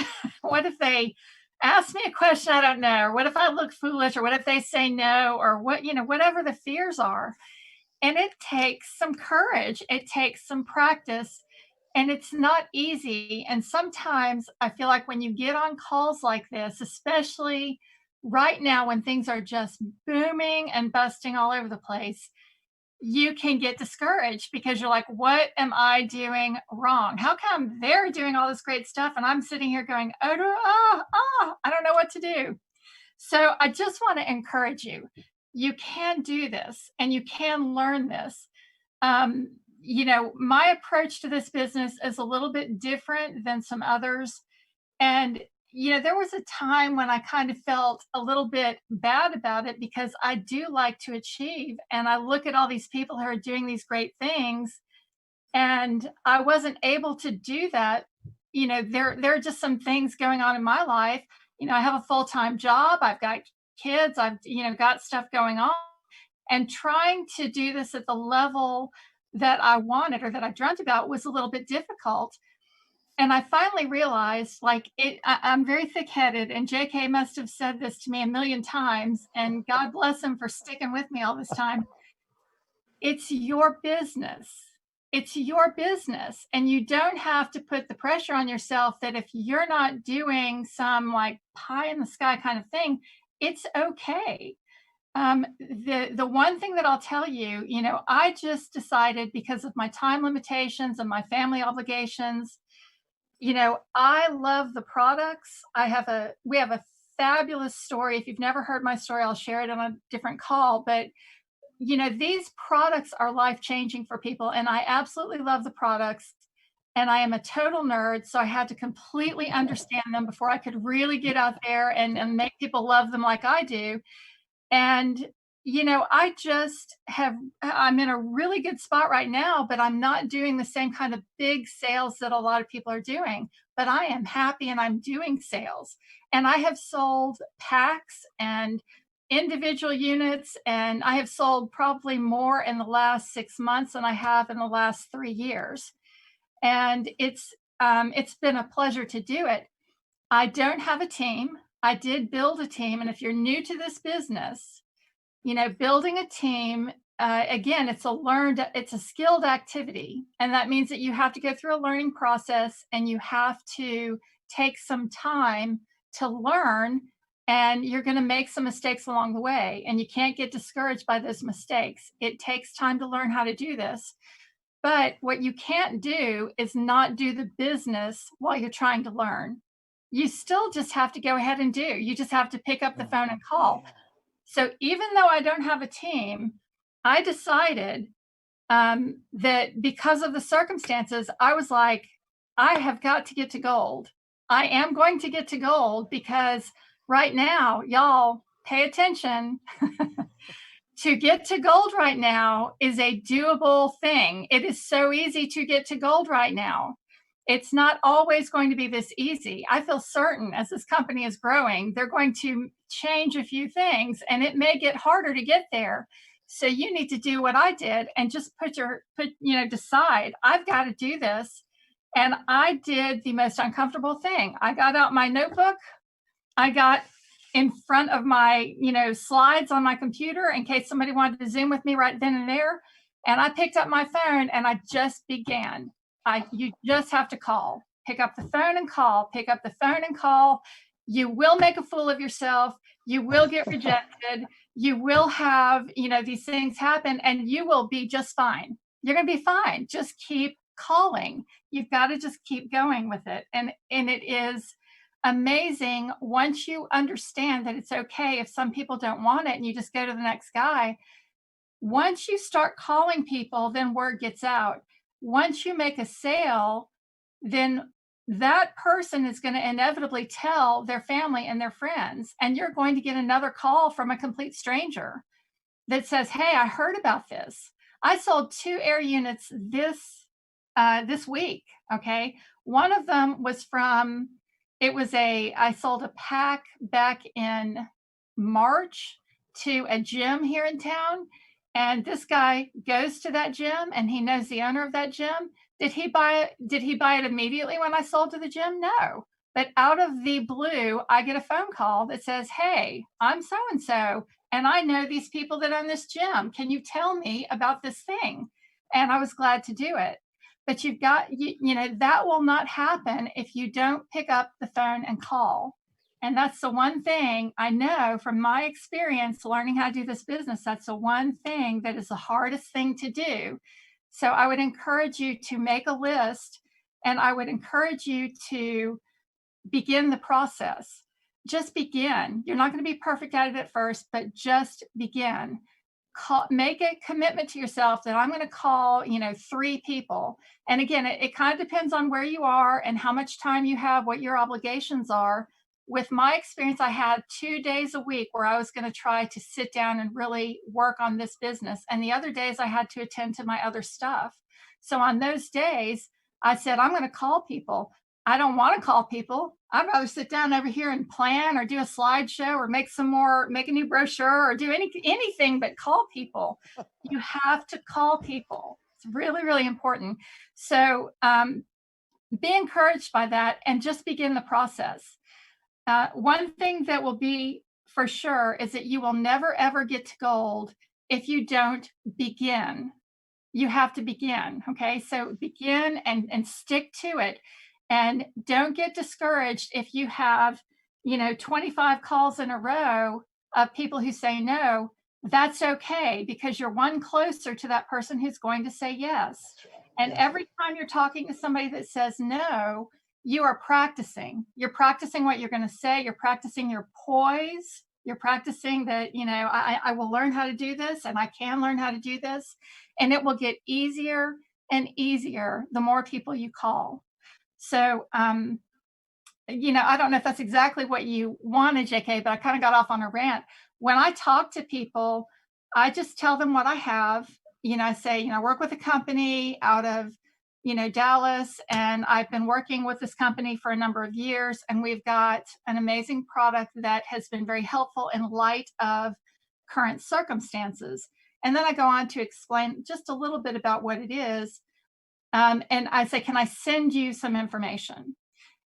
what if they ask me a question I don't know? Or what if I look foolish? Or what if they say no? Or whatever the fears are. And it takes some courage. It takes some practice. And it's not easy. And sometimes I feel like when you get on calls like this, especially right now when things are just booming and busting all over the place, you can get discouraged, because you're like, what am I doing wrong? How come they're doing all this great stuff and I'm sitting here going, I don't know what to do. So I just want to encourage you. You can do this, and you can learn this. My approach to this business is a little bit different than some others. And, there was a time when I kind of felt a little bit bad about it, because I do like to achieve. And I look at all these people who are doing these great things, and I wasn't able to do that. There are just some things going on in my life. I have a full-time job. I've got kids. I've, got stuff going on. And trying to do this at the level that I wanted, or that I dreamt about, was a little bit difficult. And I finally realized, I'm very thick-headed, and JK must have said this to me a million times, and God bless him for sticking with me all this time. It's your business. It's your business. And you don't have to put the pressure on yourself that if you're not doing some pie in the sky kind of thing, it's okay. The one thing that I'll tell you, I just decided, because of my time limitations and my family obligations, I love the products. We have a fabulous story. If you've never heard my story, I'll share it on a different call. But, these products are life-changing for people, and I absolutely love the products. And I am a total nerd, so I had to completely understand them before I could really get out there and make people love them like I do. And, I'm in a really good spot right now, but I'm not doing the same kind of big sales that a lot of people are doing. But I am happy, and I'm doing sales. And I have sold packs and individual units, and I have sold probably more in the last 6 months than I have in the last 3 years. And it's been a pleasure to do it. I don't have a team. I did build a team. And if you're new to this business, building a team, again, it's a skilled activity. And that means that you have to go through a learning process, and you have to take some time to learn, and you're going to make some mistakes along the way, and you can't get discouraged by those mistakes. It takes time to learn how to do this. But what you can't do is not do the business while you're trying to learn. You still just have to go ahead and do. You just have to pick up the phone and call. So even though I don't have a team, I decided that because of the circumstances, I was like, I have got to get to gold. I am going to get to gold, because right now, y'all, pay attention. To get to gold right now is a doable thing. It is so easy to get to gold right now. It's not always going to be this easy. I feel certain, as this company is growing, they're going to change a few things, and it may get harder to get there. So you need to do what I did, and just decide, I've got to do this. And I did the most uncomfortable thing. I got out my notebook. I got in front of my, slides on my computer in case somebody wanted to Zoom with me right then and there. And I picked up my phone, and I just began. You just have to call. Pick up the phone and call. Pick up the phone and call. You will make a fool of yourself. You will get rejected. You will have, these things happen, and you will be just fine. You're going to be fine. Just keep calling. You've got to just keep going with it. And it is amazing once you understand that it's okay if some people don't want it, and you just go to the next guy. Once you start calling people, then word gets out. Once you make a sale, then that person is going to inevitably tell their family and their friends, and you're going to get another call from a complete stranger that says, hey, I heard about this. I sold 2 air units this week. Okay. One of them was I sold a pack back in March to a gym here in town. And this guy goes to that gym and he knows the owner of that gym. Did he buy it immediately when I sold to the gym? No. But out of the blue, I get a phone call that says, hey, I'm so-and-so, and I know these people that own this gym. Can you tell me about this thing? And I was glad to do it. But you've got, that will not happen if you don't pick up the phone and call. And that's the one thing I know from my experience learning how to do this business. That's the one thing that is the hardest thing to do. So I would encourage you to make a list, and I would encourage you to begin the process. Just begin. You're not going to be perfect at it at first, but just begin. Make a commitment to yourself that I'm going to call, 3 people. And again, it kind of depends on where you are and how much time you have, what your obligations are. With my experience, I had 2 days a week where I was going to try to sit down and really work on this business. And the other days I had to attend to my other stuff. So on those days, I said, I'm going to call people. I don't want to call people. I'd rather sit down over here and plan or do a slideshow or make a new brochure or do anything but call people. You have to call people. It's really, really important. So be encouraged by that and just begin the process. One thing that will be for sure is that you will never, ever get to gold if you don't begin. You have to begin. Okay. So begin and stick to it. And don't get discouraged if you have, 25 calls in a row of people who say no. That's okay, because you're one closer to that person who's going to say yes. And every time you're talking to somebody that says no, you are practicing. You're practicing what you're going to say. You're practicing your poise. You're practicing that, I will learn how to do this, and I can learn how to do this. And it will get easier and easier the more people you call. So, I don't know if that's exactly what you wanted, JK, but I kind of got off on a rant. When I talk to people, I just tell them what I have. I say, I work with a company out of, Dallas, and I've been working with this company for a number of years, and we've got an amazing product that has been very helpful in light of current circumstances. And then I go on to explain just a little bit about what it is. And I say, can I send you some information?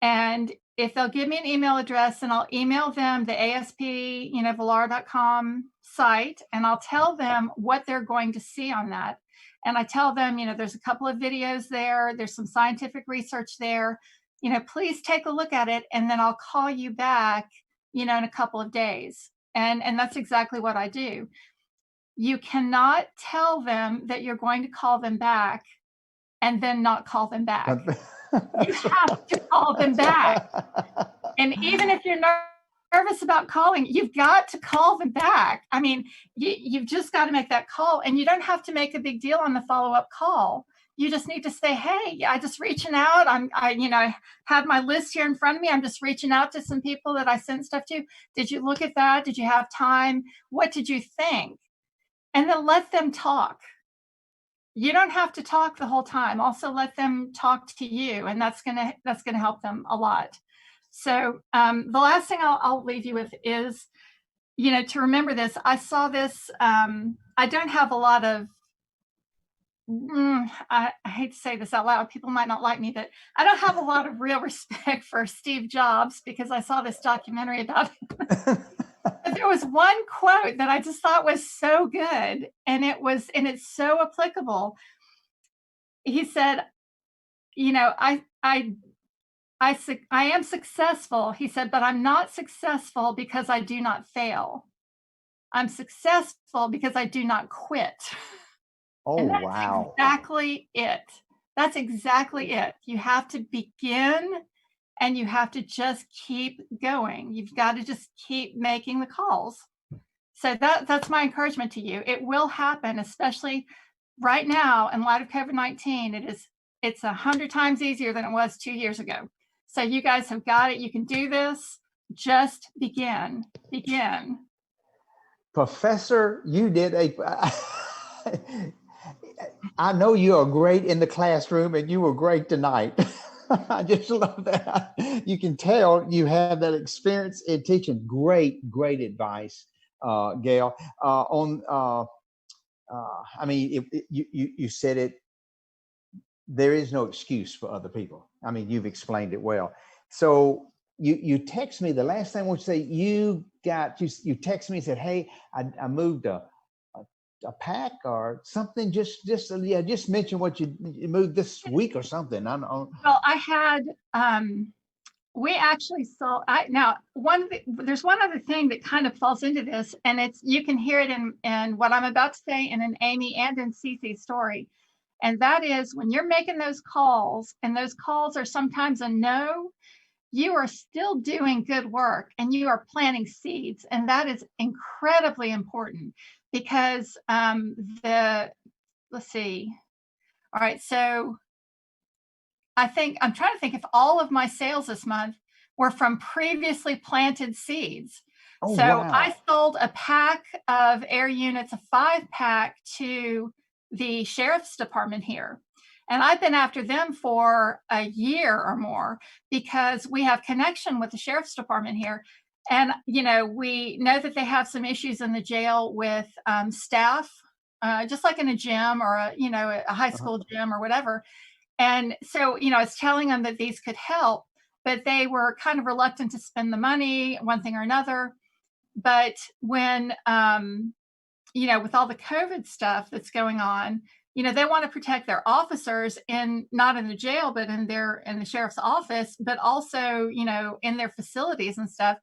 And if they'll give me an email address, and I'll email them the ASP, Velar.com site, and I'll tell them what they're going to see on that. And I tell them, there's a couple of videos there. There's some scientific research there. Please take a look at it, and then I'll call you back, in a couple of days. And that's exactly what I do. You cannot tell them that you're going to call them back and then not call them back. You have to call them back. And even if you're nervous about calling, you've got to call them back. I mean, you've just got to make that call, and you don't have to make a big deal on the follow-up call. You just need to say, hey, I just reaching out. I have my list here in front of me. I'm just reaching out to some people that I sent stuff to. Did you look at that? Did you have time? What did you think? And then let them talk. You don't have to talk the whole time. Also let them talk to you, and that's gonna help them a lot. So the last thing I'll leave you with is, to remember this. I saw this. I don't have a lot of. I hate to say this out loud. People might not like me, but I don't have a lot of real respect for Steve Jobs, because I saw this documentary about him. But there was one quote that I just thought was so good, and it's so applicable. He said, I am successful, he said, but I'm not successful because I do not fail. I'm successful because I do not quit. Oh, and that's wow. exactly it. That's exactly it. You have to begin, and you have to just keep going. You've got to just keep making the calls. So that's my encouragement to you. It will happen, especially right now in light of COVID-19. It's 100 times easier than it was 2 years ago. So you guys have got it. You can do this. Just begin. Professor, you did I know you are great in the classroom and you were great tonight. I just love that. You can tell you have that experience in teaching. Great advice, Gail. I mean, you said it. There is no excuse for other people. I mean, you've explained it well. So you text me the last time. I want to say you text me and said, "Hey, I moved a pack or something." Just mention what you moved this week or something. I don't know. Well, I had we actually saw now there's one other thing that kind of falls into this, and you can hear it in what I'm about to say and in Amy and in Cece's story. And that is when you're making those calls, and those calls are sometimes a no, you are still doing good work and you are planting seeds. And that is incredibly important because let's see. All right. So I'm trying to think if all of my sales this month were from previously planted seeds. Oh, so wow. I sold a pack of air units, a 5-pack to the sheriff's department here. And I've been after them for a year or more because we have connection with the sheriff's department here. And, we know that they have some issues in the jail with staff, just like in a gym or a high school gym or whatever. And so, I was telling them that these could help, but they were kind of reluctant to spend the money, one thing or another. But when, with all the COVID stuff that's going on, they want to protect their officers not in the jail, but in the sheriff's office, but also, in their facilities and stuff.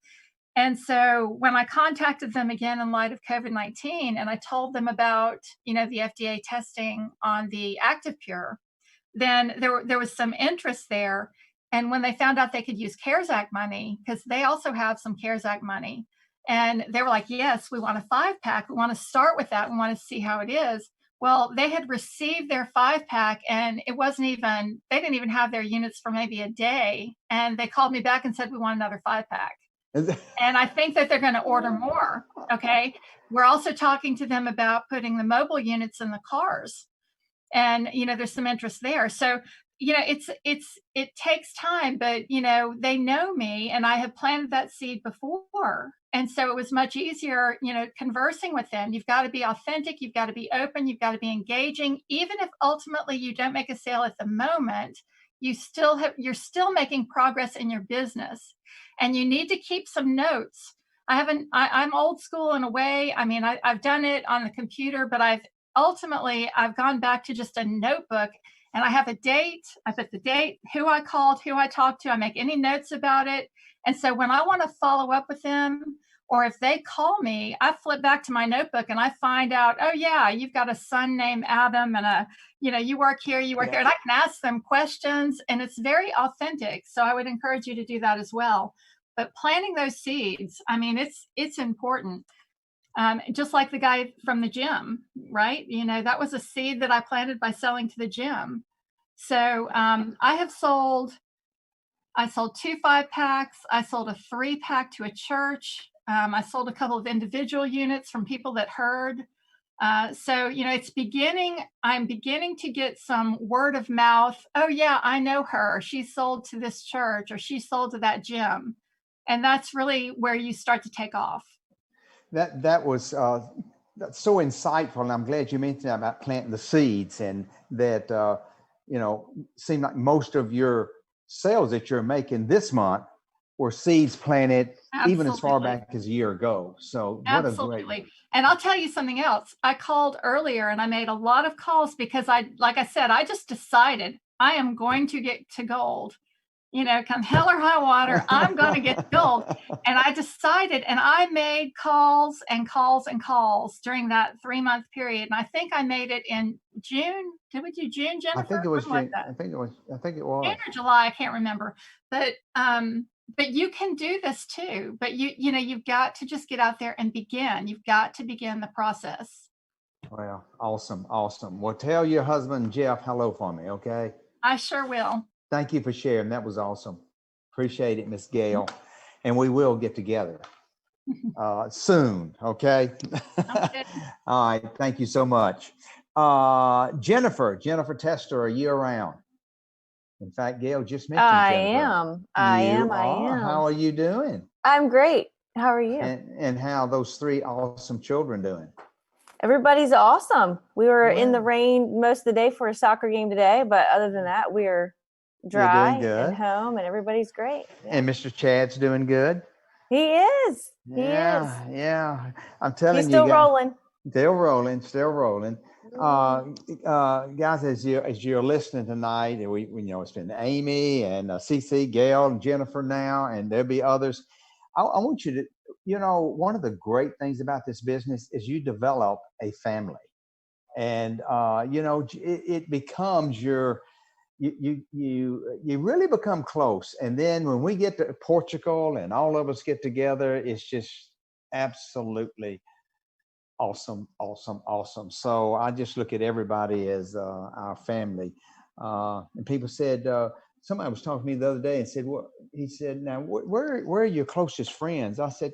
And so when I contacted them again in light of COVID-19, and I told them about, the FDA testing on the ActivePure, then there was some interest there. And when they found out they could use CARES Act money, because they also have some CARES Act money, and they were like, yes, we want a 5-pack. We want to start with that. We want to see how it is. Well, they had received their 5-pack and they didn't even have their units for maybe a day. And they called me back and said, we want another 5-pack. And I think that they're going to order more. Okay. We're also talking to them about putting the mobile units in the cars. And, there's some interest there. So, it takes time, but, they know me and I have planted that seed before. And so it was much easier, conversing with them. You've got to be authentic. You've got to be open. You've got to be engaging. Even if ultimately you don't make a sale at the moment, you're still making progress in your business, and you need to keep some notes. I'm old school in a way. I mean, I've done it on the computer, but I've gone back to just a notebook, and I have a date. I put the date, who I called, who I talked to. I make any notes about it. And so when I want to follow up with them, or if they call me, I flip back to my notebook and I find out, oh yeah, you've got a son named Adam and you work here, you work there. And I can ask them questions, and it's very authentic. So I would encourage you to do that as well. But planting those seeds, I mean, it's important. Just like the guy from the gym, right? That was a seed that I planted by selling to the gym. So I sold 2 5-packs. I sold a 3-pack to a church. I sold a couple of individual units from people that heard. So, it's beginning. I'm beginning to get some word of mouth. Oh yeah, I know her. She sold to this church, or she sold to that gym. And that's really where you start to take off. That was that's so insightful, and I'm glad you mentioned about planting the seeds, and that seemed like most of your sales that you're making this month were seeds planted. Absolutely. Even as far back as a year ago. So what Absolutely. a great. And I'll tell you something else. I called earlier and I made a lot of calls because like I said, I just decided I am going to get to gold. Come hell or high water, I'm going to get gold. And I decided, and I made calls and calls and calls during that 3-month period. And I think I made it in June. Did we do June, Jennifer? I think it was June. Like I think it was. June or July. I can't remember. But but you can do this too. But you've got to just get out there and begin. You've got to begin the process. Well, awesome, awesome. Well, tell your husband Jeff hello for me, okay? I sure will. Thank you for sharing. That was awesome. Appreciate it, Miss Gail. And we will get together soon, okay? Okay. All right, thank you so much. Jennifer Tester, are you around? In fact, Gail just mentioned I Jennifer. am. I You am. I are? am. How are you doing? I'm great. How are you? And how are those three awesome children doing? Everybody's awesome. We were in the Well. rain most of the day for a soccer game today, but other than that, we are dry good. and home, and everybody's great. Yeah. And Mr. Chad's doing good? He is. He is. Yeah. I'm telling He's you, still guys, rolling. Still rolling. Guys, as you're listening tonight, and we it's been Amy and CC, Gail, and Jennifer now, and there'll be others. I want you to, one of the great things about this business is you develop a family, and it becomes you really become close. And then when we get to Portugal and all of us get together, it's just absolutely awesome. So I just look at everybody as our family. And people said, somebody was talking to me the other day and said, "Well," he said, "Now where are your closest friends?" I said,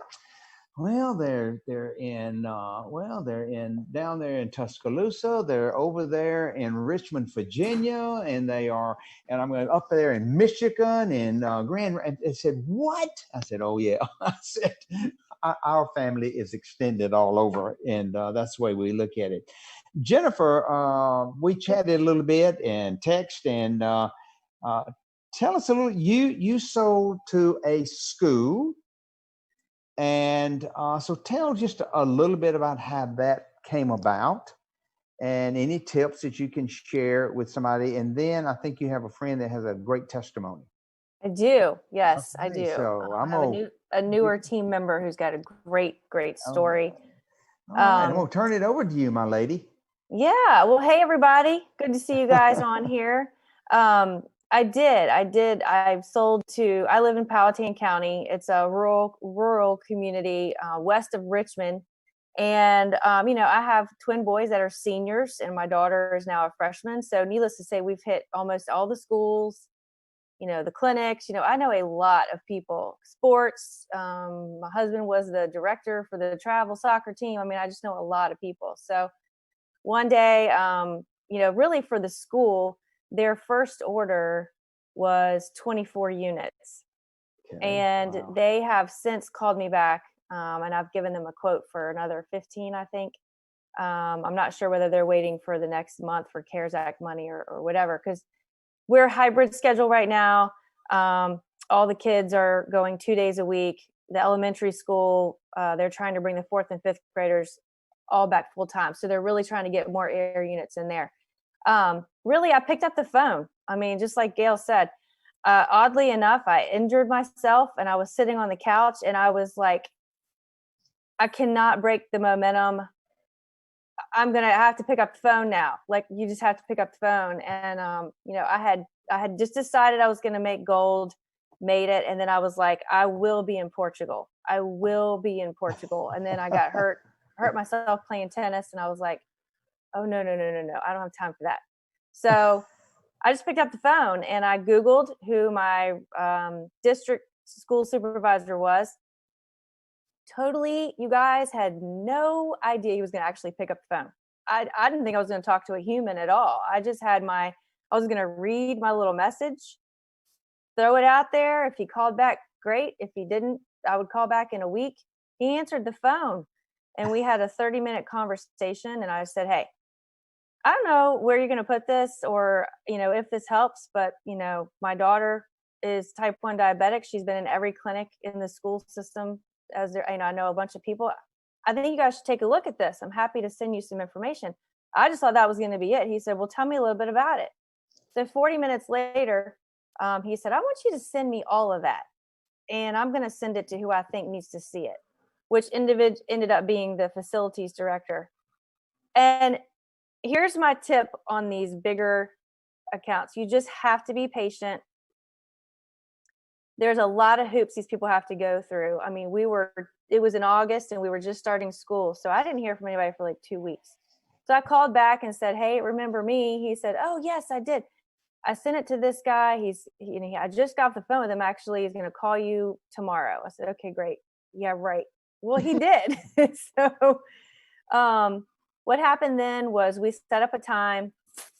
"Well, they're in down there in Tuscaloosa. They're over there in Richmond, Virginia, and I'm going up there in Michigan and Grand." And they said, "What?" I said, "Oh yeah." I said, "Our family is extended all over, and that's the way we look at it." Jennifer, we chatted a little bit and text, and tell us a little. You sold to a school. And so tell just a little bit about how that came about and any tips that you can share with somebody. And then I think you have a friend that has a great testimony. I do. Yes, I Okay, do. so I I'm have a newer team member who's got a great story. All right, I'm going to turn it over to you, my lady. Yeah. Well, hey, everybody. Good to see you guys on here. I live in Powhatan County. It's a rural community west of Richmond. And, I have twin boys that are seniors, and my daughter is now a freshman. So needless to say, we've hit almost all the schools, the clinics. I know a lot of people, sports. My husband was the director for the travel soccer team. I mean, I just know a lot of people. So one day, really for the school, their first order was 24 units. Okay, And wow. they have since called me back, and I've given them a quote for another 15, I think. I'm not sure whether they're waiting for the next month for CARES Act money or whatever, because we're hybrid schedule right now. All the kids are going 2 days a week. The elementary school, they're trying to bring the 4th and 5th graders all back full time. So they're really trying to get more air units in there. Really, I picked up the phone. I mean, just like Gail said, oddly enough, I injured myself and I was sitting on the couch and I was like, I cannot break the momentum. I'm going to have to pick up the phone now. Like, you just have to pick up the phone. And, I had just decided I was going to make gold, made it. And then I was like, I will be in Portugal. I will be in Portugal. And then I got hurt myself playing tennis. And I was like, oh, no. I don't have time for that. So I just picked up the phone and I Googled who my district school supervisor was. Totally, you guys had no idea he was going to actually pick up the phone. I didn't think I was going to talk to a human at all. I just had I was going to read my little message, throw it out there. If he called back, great. If he didn't, I would call back in a week. He answered the phone and we had a 30-minute conversation. And I said, hey, I don't know where you're going to put this or, if this helps, but, my daughter is type 1 diabetic. She's been in every clinic in the school system. I know a bunch of people. I think you guys should take a look at this. I'm happy to send you some information. I just thought that was going to be it. He said, well, tell me a little bit about it. So 40 minutes later, he said, I want you to send me all of that. And I'm going to send it to who I think needs to see it, which ended up being the facilities director. And here's my tip on these bigger accounts. You just have to be patient. there's a lot of hoops these people have to go through. I mean, it was in August and we were just starting school. So I didn't hear from anybody for like 2 weeks. So I called back and said, hey, remember me? He said, oh, yes, I did. I sent it to this guy. I just got off the phone with him. Actually, he's going to call you tomorrow. I said, okay, great. Yeah, right. Well, he did. So what happened then was we set up a time,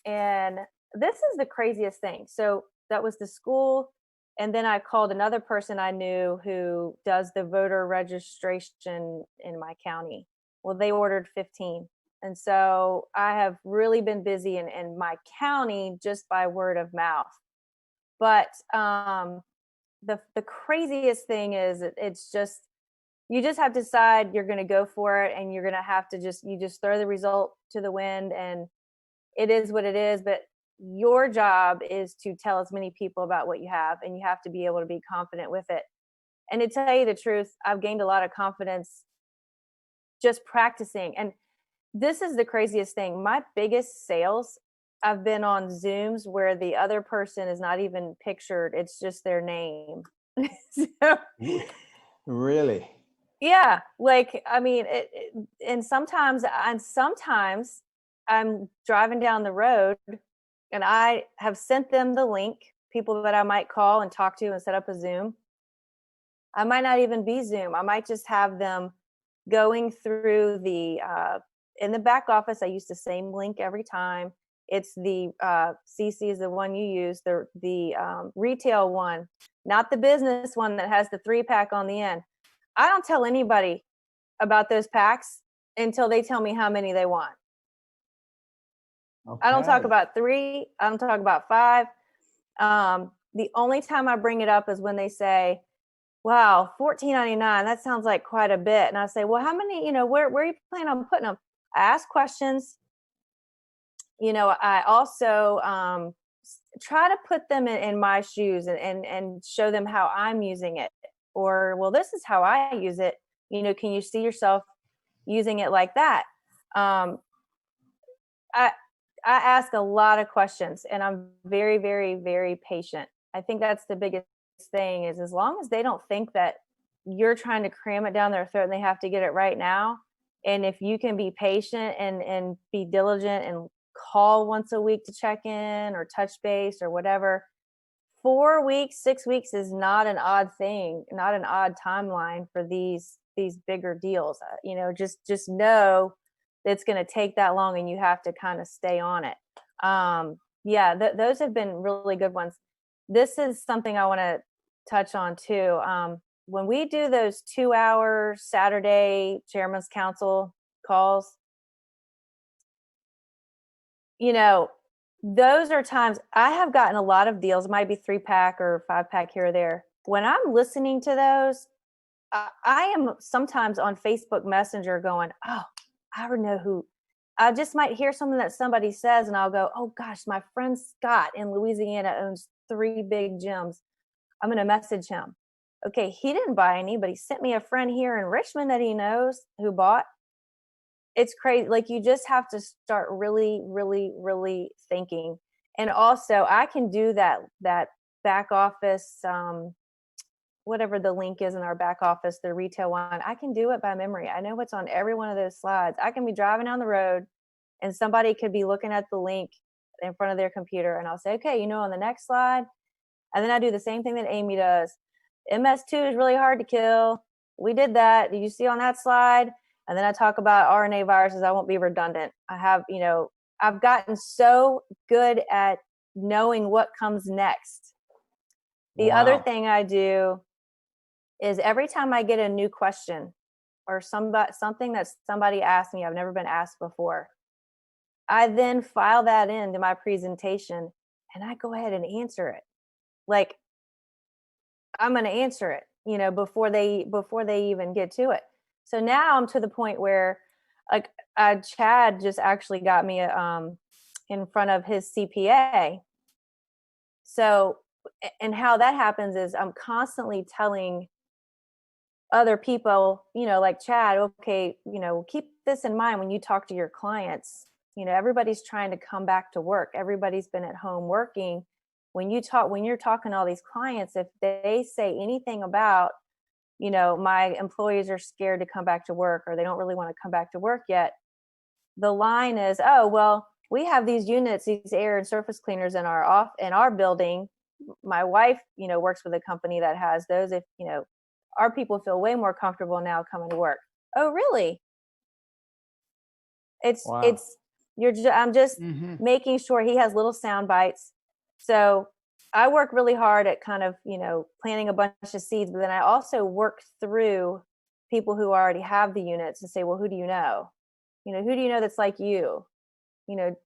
and this is the craziest thing. So that was the school. And then I called another person I knew who does the voter registration in my county. Well, they ordered 15. And so I have really been busy in my county just by word of mouth. But the craziest thing is it's just, you just have to decide you're going to go for it, and you're going to have to you just throw the result to the wind, and it is what it is. But your job is to tell as many people about what you have, and you have to be able to be confident with it. And to tell you the truth, I've gained a lot of confidence just practicing. And this is the craziest thing. My biggest sales, I've been on Zooms where the other person is not even pictured. It's just their name. So, Really? yeah. Like, I mean, and sometimes I'm driving down the road and I have sent them the link, people that I might call and talk to and set up a Zoom. I might not even be Zoom. I might just have them going through in the back office. I use the same link every time. It's the CC is the one you use, the retail one, not the business one that has the 3-pack on the end. I don't tell anybody about those packs until they tell me how many they want. Okay. I don't talk about 3. I don't talk about 5. The only time I bring it up is when they say, wow, $14.99, that sounds like quite a bit. And I say, well, how many, where are you planning on putting them? I ask questions. I also try to put them in my shoes and show them how I'm using it. Or, well, this is how I use it. Can you see yourself using it like that? I ask a lot of questions, and I'm very, very, very patient. I think that's the biggest thing is as long as they don't think that you're trying to cram it down their throat and they have to get it right now. And if you can be patient and be diligent and call once a week to check in or touch base or whatever, 4 weeks, 6 weeks is not an odd thing, not an odd timeline for these bigger deals. Just know that it's going to take that long and you have to kind of stay on it. Those have been really good ones. This is something I want to touch on too. When we do those 2-hour Saturday Chairman's Council calls, those are times I have gotten a lot of deals. It might be 3-pack or 5-pack here or there. When I'm listening to those, I am sometimes on Facebook Messenger going, oh, I don't know who. I just might hear something that somebody says and I'll go, oh gosh, my friend Scott in Louisiana owns 3 big gyms. I'm going to message him. Okay, he didn't buy any, but he sent me a friend here in Richmond that he knows who bought. It's crazy. Like, you just have to start really, really, really thinking. And also I can do that back office, whatever the link is in our back office, the retail one, I can do it by memory. I know what's on every one of those slides. I can be driving down the road and somebody could be looking at the link in front of their computer and I'll say, okay, on the next slide. And then I do the same thing that Amy does. MS2 is really hard to kill. We did that. Did you see on that slide? And then I talk about RNA viruses. I won't be redundant. I have, I've gotten so good at knowing what comes next. The other thing I do is every time I get a new question or something that somebody asked me, I've never been asked before, I then file that into my presentation and I go ahead and answer it. Like, I'm going to answer it, before they even get to it. So now I'm to the point where, like, Chad just actually got me in front of his CPA. So, and how that happens is I'm constantly telling other people, like Chad, okay, keep this in mind when you talk to your clients. Everybody's trying to come back to work. Everybody's been at home working. when you're talking to all these clients, if they say anything about, my employees are scared to come back to work, or they don't really want to come back to work yet, the line is, oh, well, we have these units, these air and surface cleaners in our building. My wife, works with a company that has those. If, our people feel way more comfortable now coming to work. Oh, really? Wow. I'm just Mhm. making sure he has little sound bites. So I work really hard at kind of, planting a bunch of seeds, but then I also work through people who already have the units and say, well, who do you know? Who do you know that's like you? Who do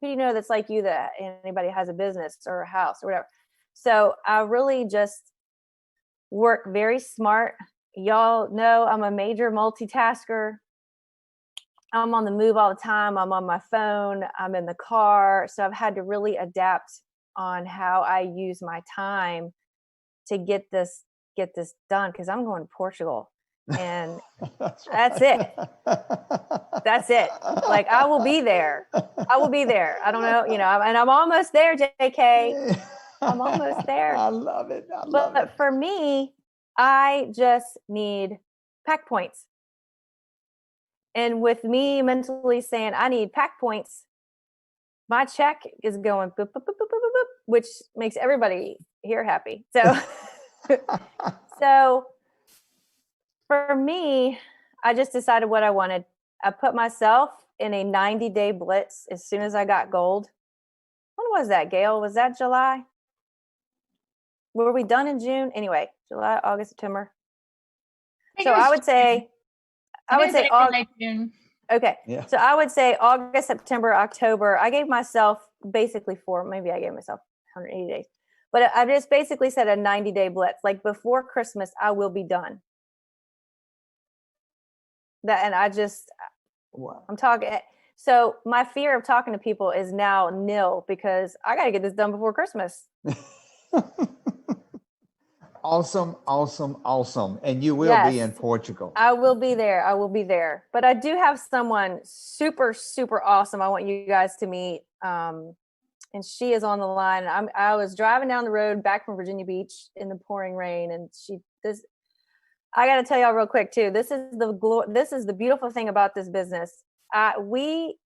you know that's like you, that anybody has a business or a house or whatever? So I really just work very smart. Y'all know I'm a major multitasker. I'm on the move all the time. I'm on my phone. I'm in the car. So I've had to really adapt on how I use my time to get this done, because I'm going to Portugal, and that's it. That's it. Like, I will be there. I don't know, and I'm almost there, JK. I'm almost there. I love it. I love But it. for me, I just need pack points. And with me mentally saying I need pack points, my check is going boop, boop, boop, boop, boop, boop, boop, which makes everybody here happy. So, so for me, I just decided what I wanted. I put myself in a 90-day blitz as soon as I got gold. When was that, Gail? Was that July? Were we done in June? Anyway, July, August, September. think So it was I would say, April, May, June. okay. Yeah. So I would say August, September, October. I gave myself basically maybe I gave myself 180 days. But I just basically said a 90-day blitz. Like, before Christmas, I will be done. Wow. I'm talking. So my fear of talking to people is now nil, because I got to get this done before Christmas. Awesome, awesome, awesome. And you will be Yes. in Portugal. I will be there. But I do have someone super, super awesome I want you guys to meet. And she is on the line. I was driving down the road back from Virginia Beach in the pouring rain, and I got to tell y'all real quick too. This is the beautiful thing about this business. We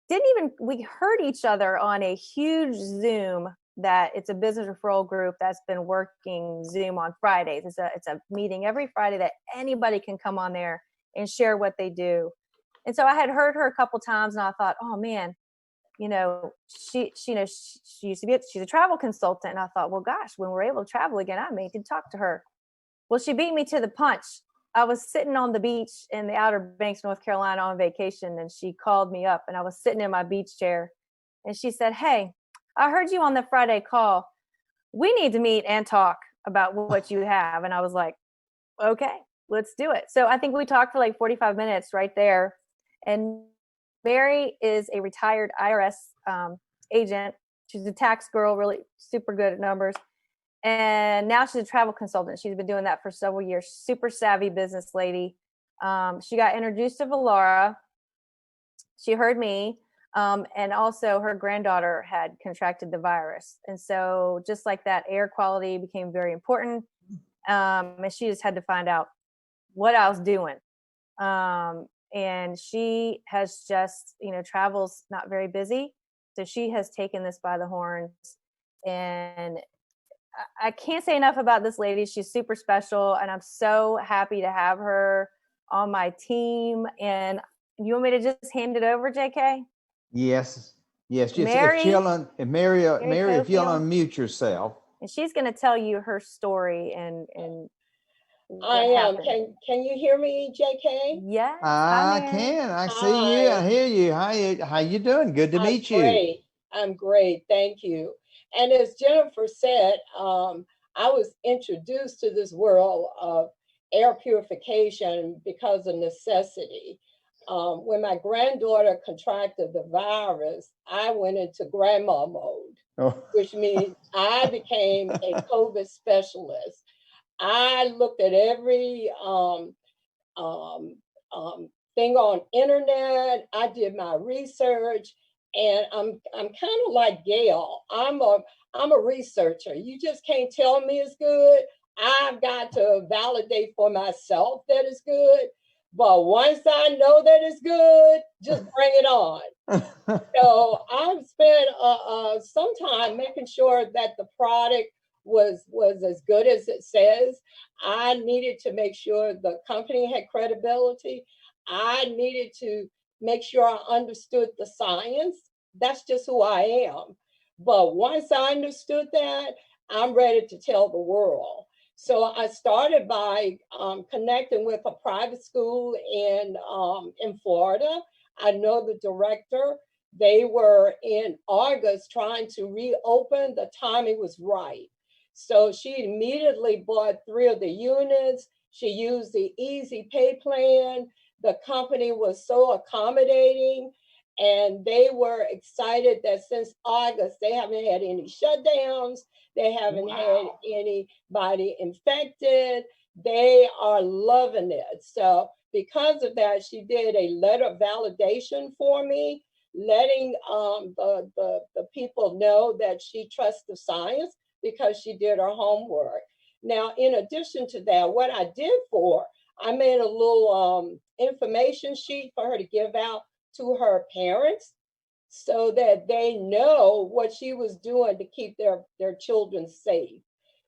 heard each other on a huge Zoom. That it's a business referral group that's been working Zoom on Fridays. It's a meeting every Friday that anybody can come on there and share what they do. And so I had heard her a couple times, and I thought, oh man, she used to be she's a travel consultant. And I thought, well, gosh, when we're able to travel again, I may can talk to her. Well, she beat me to the punch. I was sitting on the beach in the Outer Banks, North Carolina, on vacation, and she called me up, and I was sitting in my beach chair, and she said, hey, I heard you on the Friday call. We need to meet and talk about what you have. And I was like, okay, let's do it. So I think we talked for like 45 minutes right there. And Mary is a retired IRS agent. She's a tax girl, really super good at numbers. And now she's a travel consultant. She's been doing that for several years. Super savvy business lady. She got introduced to Valara. She heard me. And also her granddaughter had contracted the virus. And so just like that, air quality became very important. And she just had to find out what I was doing. And she has just, travel's not very busy. So she has taken this by the horns. And I can't say enough about this lady. She's super special. And I'm so happy to have her on my team. And you want me to just hand it over, JK? Yes. Just Mary, if you'll Mary, if you'll Cofield. unmute yourself. And she's going to tell you her story and what I am. happened. Can you hear me, JK? Yes, I hi, Mary. can. I see you. I hear you. How you doing? Good to meet you. Great. I'm great. Thank you. And as Jennifer said, I was introduced to this world of air purification because of necessity. When my granddaughter contracted the virus, I went into grandma mode, which means I became a COVID specialist. I looked at every thing on internet. I did my research, And I'm kind of like Gail. I'm a researcher. You just can't tell me it's good. I've got to validate for myself that it's good. But once I know that it's good, just bring it on. So I've spent some time making sure that the product was as good as it says. I needed to make sure the company had credibility. I needed to make sure I understood the science. That's just who I am. But once I understood that, I'm ready to tell the world. So I started by connecting with a private school in Florida. I know the director. They were in August trying to reopen. The timing was right. So she immediately bought 3 of the units. She used the easy pay plan. The company was so accommodating, and they were excited that since August, they haven't had any shutdowns. They haven't had anybody infected. They are loving it. So because of that, she did a letter of validation for me, letting the people know that she trusts the science because she did her homework. Now, in addition to that, what I did I made a little information sheet for her to give out to her parents so that they know what she was doing to keep their children safe.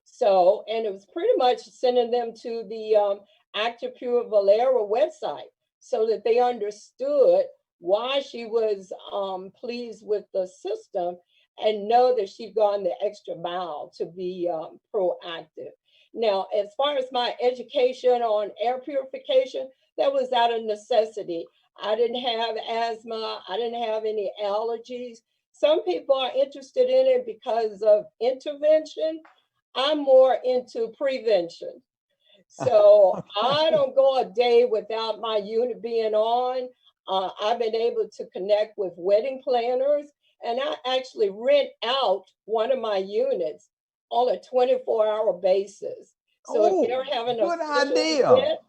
So, and it was pretty much sending them to the ActiPure Valera website so that they understood why she was pleased with the system and know that she'd gone the extra mile to be proactive. Now, as far as my education on air purification, that was out of necessity. I didn't have asthma. I didn't have any allergies. Some people are interested in it because of intervention. I'm more into prevention. So I don't go a day without my unit being on. I've been able to connect with wedding planners, and I actually rent out one of my units on a 24-hour basis. So if they're having a good special idea. event,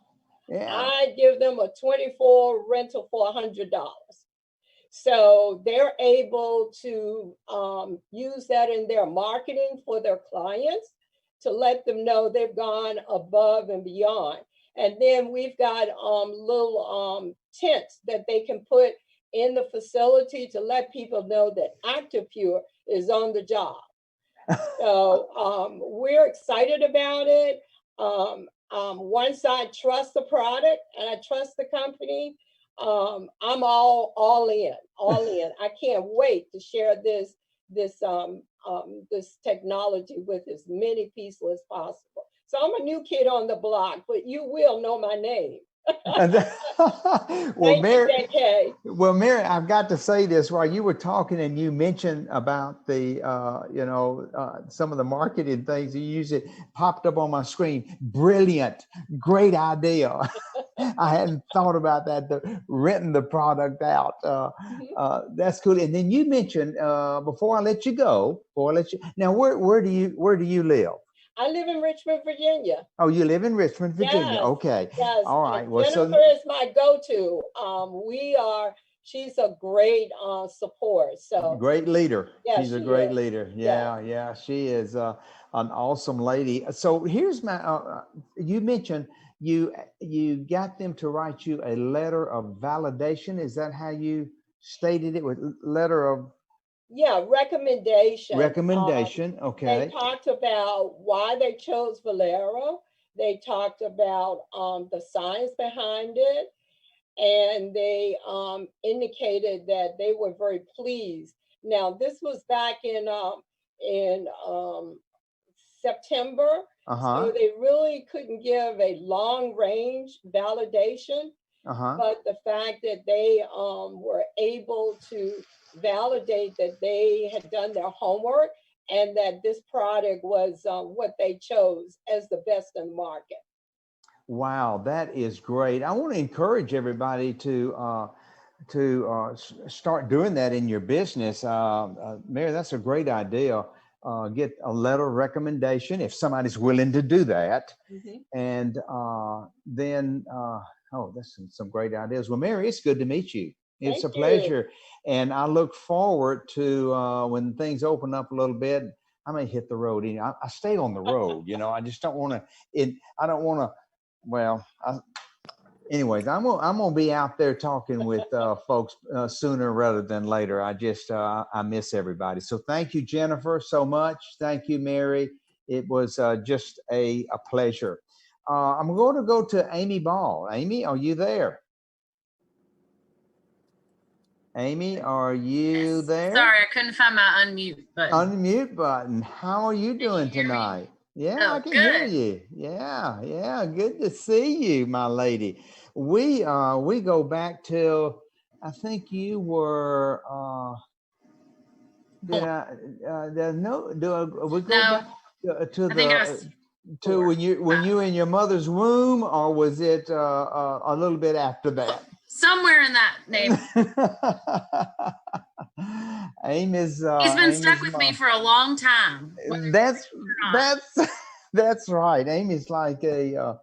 Yeah. I give them a 24 rental for $100. So they're able to use that in their marketing for their clients to let them know they've gone above and beyond. And then we've got little tents that they can put in the facility to let people know that ActiPure is on the job. So we're excited about it. Once I trust the product and I trust the company, I'm all in. I can't wait to share this technology with as many people as possible. So I'm a new kid on the block, but you will know my name. Well, Mary, JK. well, Mary, I've got to say this while you were talking and you mentioned about the, some of the marketing things you use. It popped up on my screen. Brilliant. Great idea. I hadn't thought about that, renting the product out. That's cool. And then you mentioned, before I let you go, now, where do you live? I live in Richmond, Virginia. Oh, you live in Richmond, Virginia. Yes, Okay. yes. All right. Well, Jennifer is my go-to. She's a great support. So great leader. Yeah, She's a she great is. leader. Yeah. She is an awesome lady. So here's my, you mentioned you got them to write you a letter of validation. Is that how you stated it, with letter of recommendation. recommendation? They Okay. talked about why they chose Valera. They talked about the science behind it. And they indicated that they were very pleased. Now, this was back in September. So they really couldn't give a long range validation. But the fact that they were able to validate that they had done their homework and that this product was what they chose as the best in the market. Wow, that is great. I want to encourage everybody to start doing that in your business. Mary, that's a great idea. Get a letter of recommendation if somebody's willing to do that. And then, that's some great ideas. Well, Mary, it's good to meet you. It's Thank a you. pleasure. And I look forward to when things open up a little bit. I may hit the road. I stay on the road. I just don't want to. I don't want to. Well, anyways, I'm gonna be out there talking with folks sooner rather than later. I miss everybody. So thank you, Jennifer, so much. Thank you, Mary. It was just a pleasure. I'm going to go to Amy Ball. Amy, are you there? Amy, are you Yes. there? Sorry, I couldn't find my unmute button. Unmute button. How are you doing hear me? tonight? Yeah, Oh, I can hear good. you. Yeah. Good to see you, my lady. We go back till I think you were we go No, back to I think I the was to 4. when you were in your mother's womb, or was it a little bit after that? Somewhere in that neighborhood. Amy's He's been stuck Amy's with me mom. for a long time. whether That's or not. that's right. Amy's like a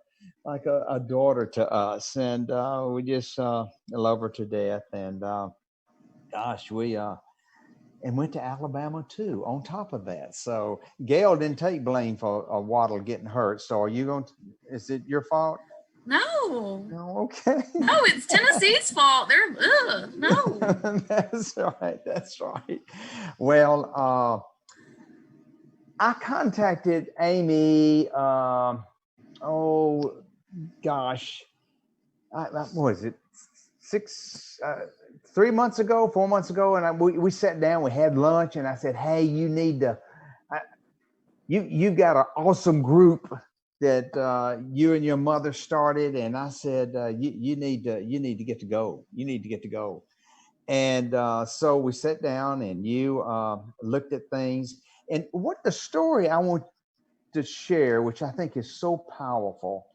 daughter to us, and we just love her to death. And gosh, we and went to Alabama too. On top of that, so Gail didn't take blame for Waddle getting hurt. So are you going to? Is it your fault? No. No. Okay. No, it's Tennessee's fault. They're no. That's right. That's right. Well, I contacted Amy. Oh gosh, what was it? 3 months ago, 4 months ago, and we sat down. We had lunch, and I said, "Hey, you need to. You got an awesome group that you and your mother started," and I said, "You need to get to go. You need to get to go." And so we sat down, and you looked at things. And what the story I want to share, which I think is so powerful,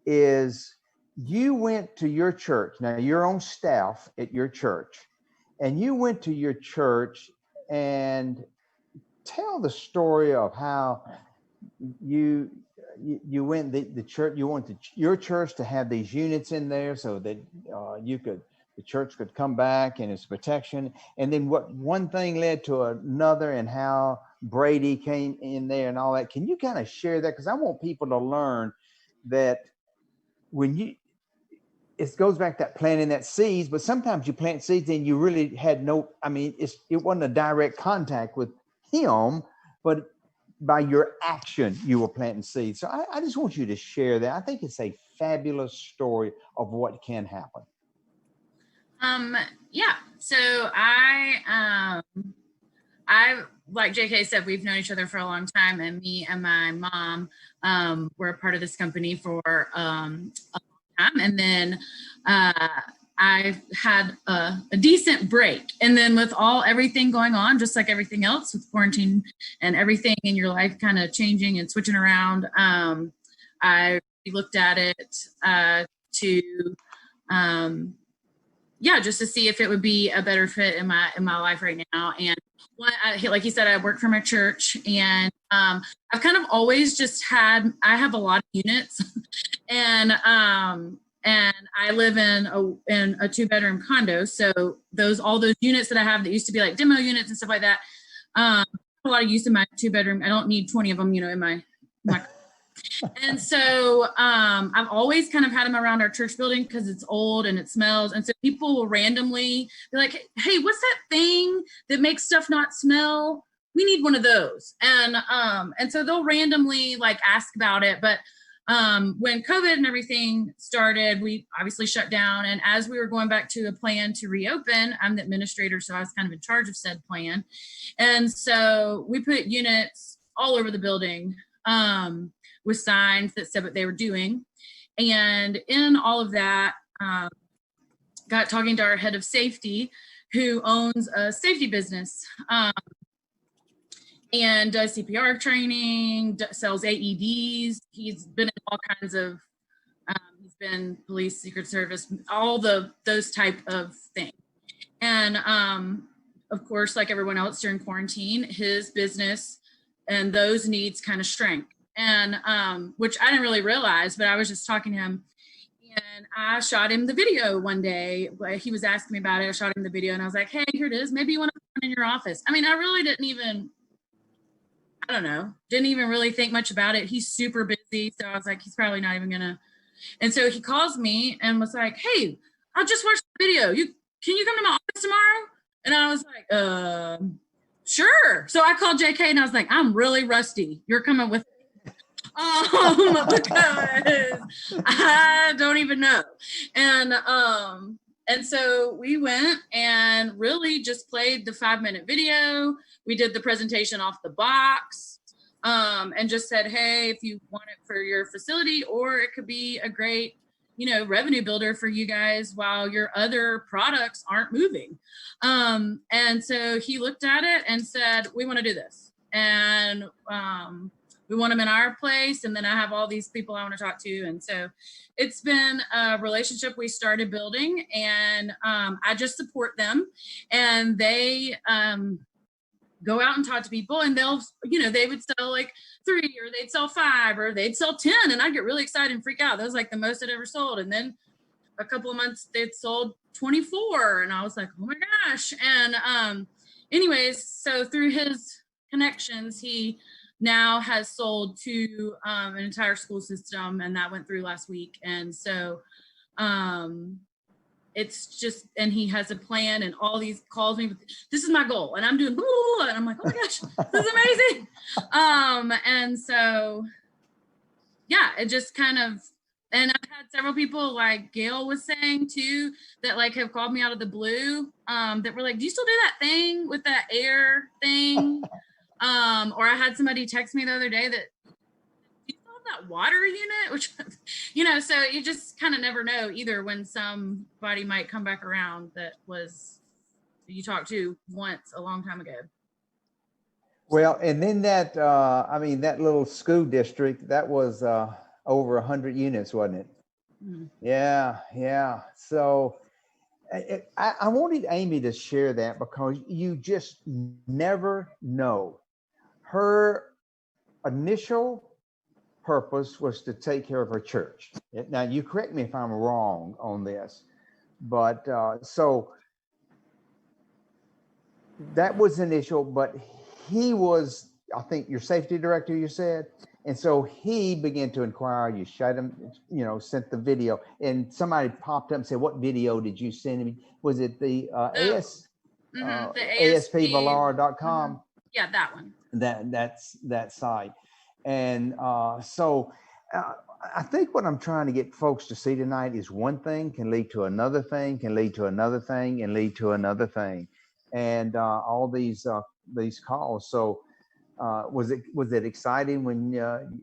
is you went to your church. Now you're on staff at your church, and you went to your church and tell the story of how you went the church. You went to your church to have these units in there so that the church could come back and its protection. And then what one thing led to another, and how Brady came in there and all that. Can you kind of share that? Because I want people to learn that it goes back to that planting that seeds, but sometimes you plant seeds and you really had it wasn't a direct contact with him, but by your action, you were planting seeds. So I just want you to share that. I think it's a fabulous story of what can happen. Yeah. So I like JK said, we've known each other for a long time, and me and my mom were a part of this company for a long time. And then I had a decent break. And then with everything going on, just like everything else with quarantine and everything in your life kind of changing and switching around, I looked at it just to see if it would be a better fit in my life right now. And like you said, I work for my church, and I've kind of always just I have a lot of units, and I live in a 2-bedroom condo. So all those units that I have that used to be like demo units and stuff like that, a lot of use in my 2-bedroom. I don't need 20 of them, in my And so I've always kind of had them around our church building because it's old and it smells. And so people will randomly be like, "Hey, what's that thing that makes stuff not smell? We need one of those." And so they'll randomly like ask about it. But when COVID and everything started, we obviously shut down. And as we were going back to a plan to reopen, I'm the administrator, so I was kind of in charge of said plan. And so we put units all over the building with signs that said what they were doing. And in all of that, got talking to our head of safety, who owns a safety business and does CPR training, sells AEDs. He's been in all kinds of, he's been police, Secret Service, all those type of things. And of course, like everyone else during quarantine, his business and those needs kind of shrank. And which I didn't really realize, but I was just talking to him, And I shot him the video one day. He was asking me about it. I shot him the video and I was like, hey, here it is. Maybe you want to put it in your office. I mean, I really didn't even really think much about it. He's super busy. So I was like, he's probably not even gonna. And so he calls me and was like, hey, I just watched the video. Can you come to my office tomorrow? And I was like, sure. So I called JK and I was like, I'm really rusty. You're coming with me. Because I don't even know. And so we went and really just played the 5-minute video. We did the presentation off the box, and just said, hey, if you want it for your facility, or it could be a great, revenue builder for you guys while your other products aren't moving. And so he looked at it and said, we want to do this. And we want them in our place. And then I have all these people I want to talk to. And so it's been a relationship we started building, and I just support them, and they go out and talk to people, and they'll, they would sell like 3, or they'd sell 5, or they'd sell 10. And I'd get really excited and freak out. That was like the most I'd ever sold. And then a couple of months they'd sold 24. And I was like, oh my gosh. And anyways, so through his connections, he now has sold to an entire school system, and that went through last week. And so it's just, and he has a plan, and all these calls me, this is my goal, and I'm doing blah, blah, blah, and I'm like, oh my gosh, this is amazing. And so, yeah, it just kind of, and I've had several people, like Gail was saying too, that like have called me out of the blue, that were like, do you still do that thing with that air thing? Or I had somebody text me the other day that, do you still have that water unit? Which, so you just kind of never know either when somebody might come back around that was you talked to once a long time ago. Well, and then that, that little school district, that was over 100 units, wasn't it? Mm-hmm. Yeah. So I wanted Amy to share that, because you just never know. Her initial purpose was to take care of her church. Now, you correct me if I'm wrong on this, but so that was initial, but he was, I think, your safety director, you said. And so he began to inquire, you shot him, sent the video, and somebody popped up and said, what video did you send me? Was it the ASPValara.com? Mm-hmm. Yeah, that one. That's that site. And so I think what I'm trying to get folks to see tonight is one thing can lead to another thing, can lead to another thing, and lead to another thing. And all these calls. So was it exciting when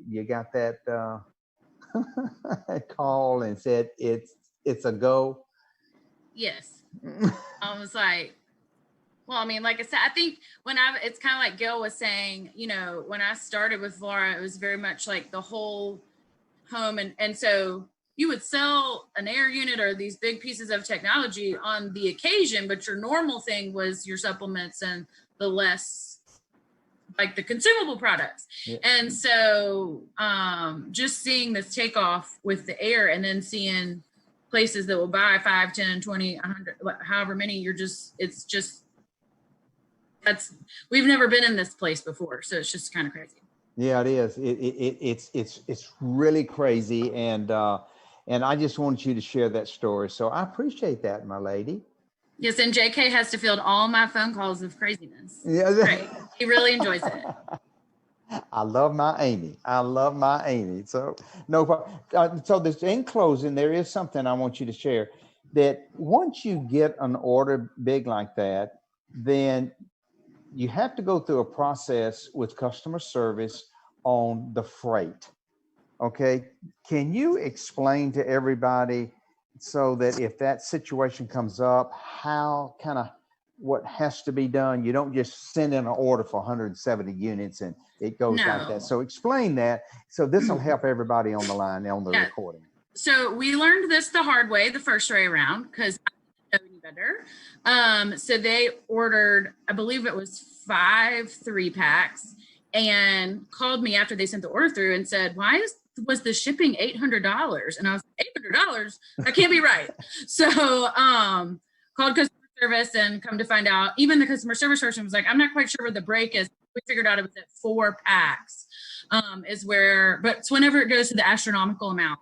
you got that call and said it's a go? Yes. I was like, well, I mean, like I said, I think it's kind of like Gail was saying, when I started with Valara, it was very much like the whole home. And so you would sell an air unit or these big pieces of technology on the occasion, but your normal thing was your supplements and the less, like the consumable products. Yeah. And so just seeing this takeoff with the air, and then seeing places that will buy 5, 10, 20, 100, however many, we've never been in this place before. So it's just kind of crazy. Yeah, it is. It's really crazy. And I just wanted you to share that story. So I appreciate that, my lady. Yes, and JK has to field all my phone calls of craziness. Yeah, right. He really enjoys it. I love my Amy. So no problem. So this, in closing, there is something I want you to share, that once you get an order big like that, then you have to go through a process with customer service on the freight. Okay. Can you explain to everybody, so that if that situation comes up, what has to be done? You don't just send in an order for 170 units and it goes like that. So explain that. So this will help everybody on the line, on the recording. So we learned this the hard way the first way around, because I didn't know any better. So they ordered, I believe it was 5 3-packs, and called me after they sent the order through and said, why is was the shipping $800? And I was like, $800? That can't be right. So called customer service, and come to find out, even the customer service person was like, I'm not quite sure where the break is. We figured out it was at 4 packs is where, but it's whenever it goes to the astronomical amount,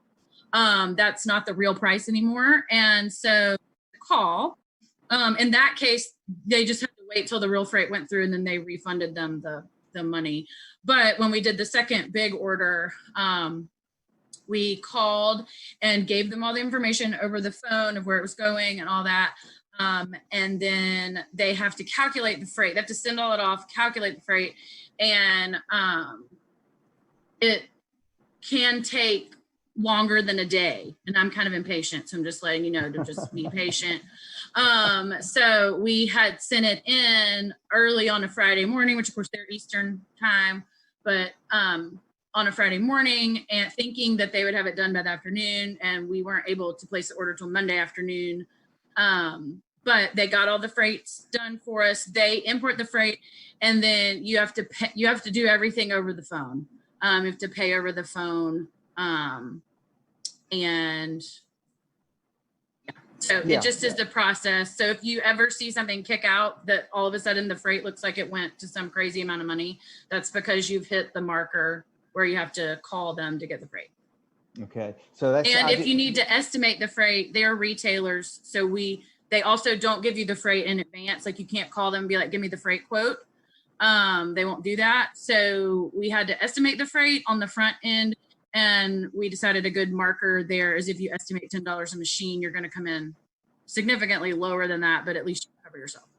that's not the real price anymore. And so call, in that case, they just had to wait till the real freight went through, and then they refunded them the money. But when we did the second big order, we called and gave them all the information over the phone of where it was going and all that. And then they have to calculate the freight. They have to send all it off, calculate the freight. And it can take longer than a day. And I'm kind of impatient. So I'm just letting you know to just be patient. So we had sent it in early on a Friday morning, which of course they're Eastern time, but on a Friday morning, and thinking that they would have it done by the afternoon, and we weren't able to place the order till Monday afternoon. But they got all the freights done for us. They import the freight, and then you have to pay, you have to do everything over the phone. You have to pay over the phone. And yeah. So it just is the process. So if you ever see something kick out that all of a sudden the freight looks like it went to some crazy amount of money, that's because you've hit the marker where you have to call them to get the freight. Okay. So that's, and if you need to estimate the freight, they're retailers. So they also don't give you the freight in advance. Like you can't call them and be like, give me the freight quote. They won't do that. So we had to estimate the freight on the front end. And we decided a good marker there is if you estimate $10 a machine, you're going to come in significantly lower than that, but at least you cover yourself.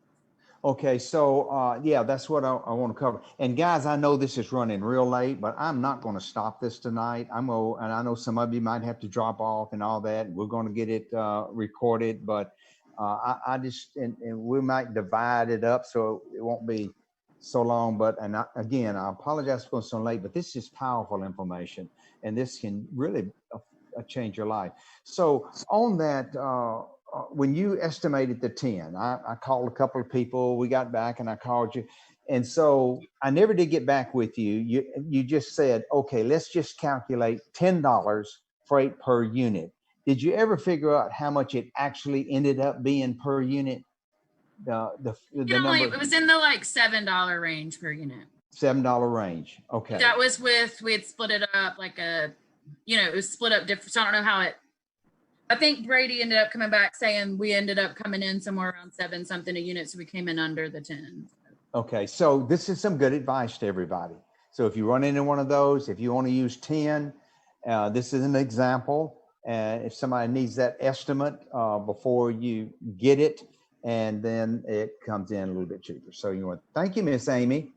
okay. So yeah, that's what I want to cover. And guys, I know this is running real late, but I'm not going to stop this tonight. And I know some of you might have to drop off and all that. We're going to get it recorded, but I just, and we might divide it up so it won't be so long. But, again, I apologize for going so late, but this is powerful information, and this can really change your life. So on that, when you estimated the 10, I called a couple of people, we got back and I called you. And so I never did get back with you. You just said, okay, let's just calculate $10 freight per unit. Did you ever figure out how much it actually ended up being per unit? The number? It was in the like $7 range per unit. $7 range. Okay. That was we had split it up like it was split up different. So I don't know how I think Brady ended up coming back saying we ended up coming in somewhere around 7 something a unit. So we came in under the 10. Okay. So this is some good advice to everybody. So if you run into one of those, if you want to use 10, this is an example. If somebody needs that estimate before you get it, and then it comes in a little bit cheaper. So thank you, Miss Amy.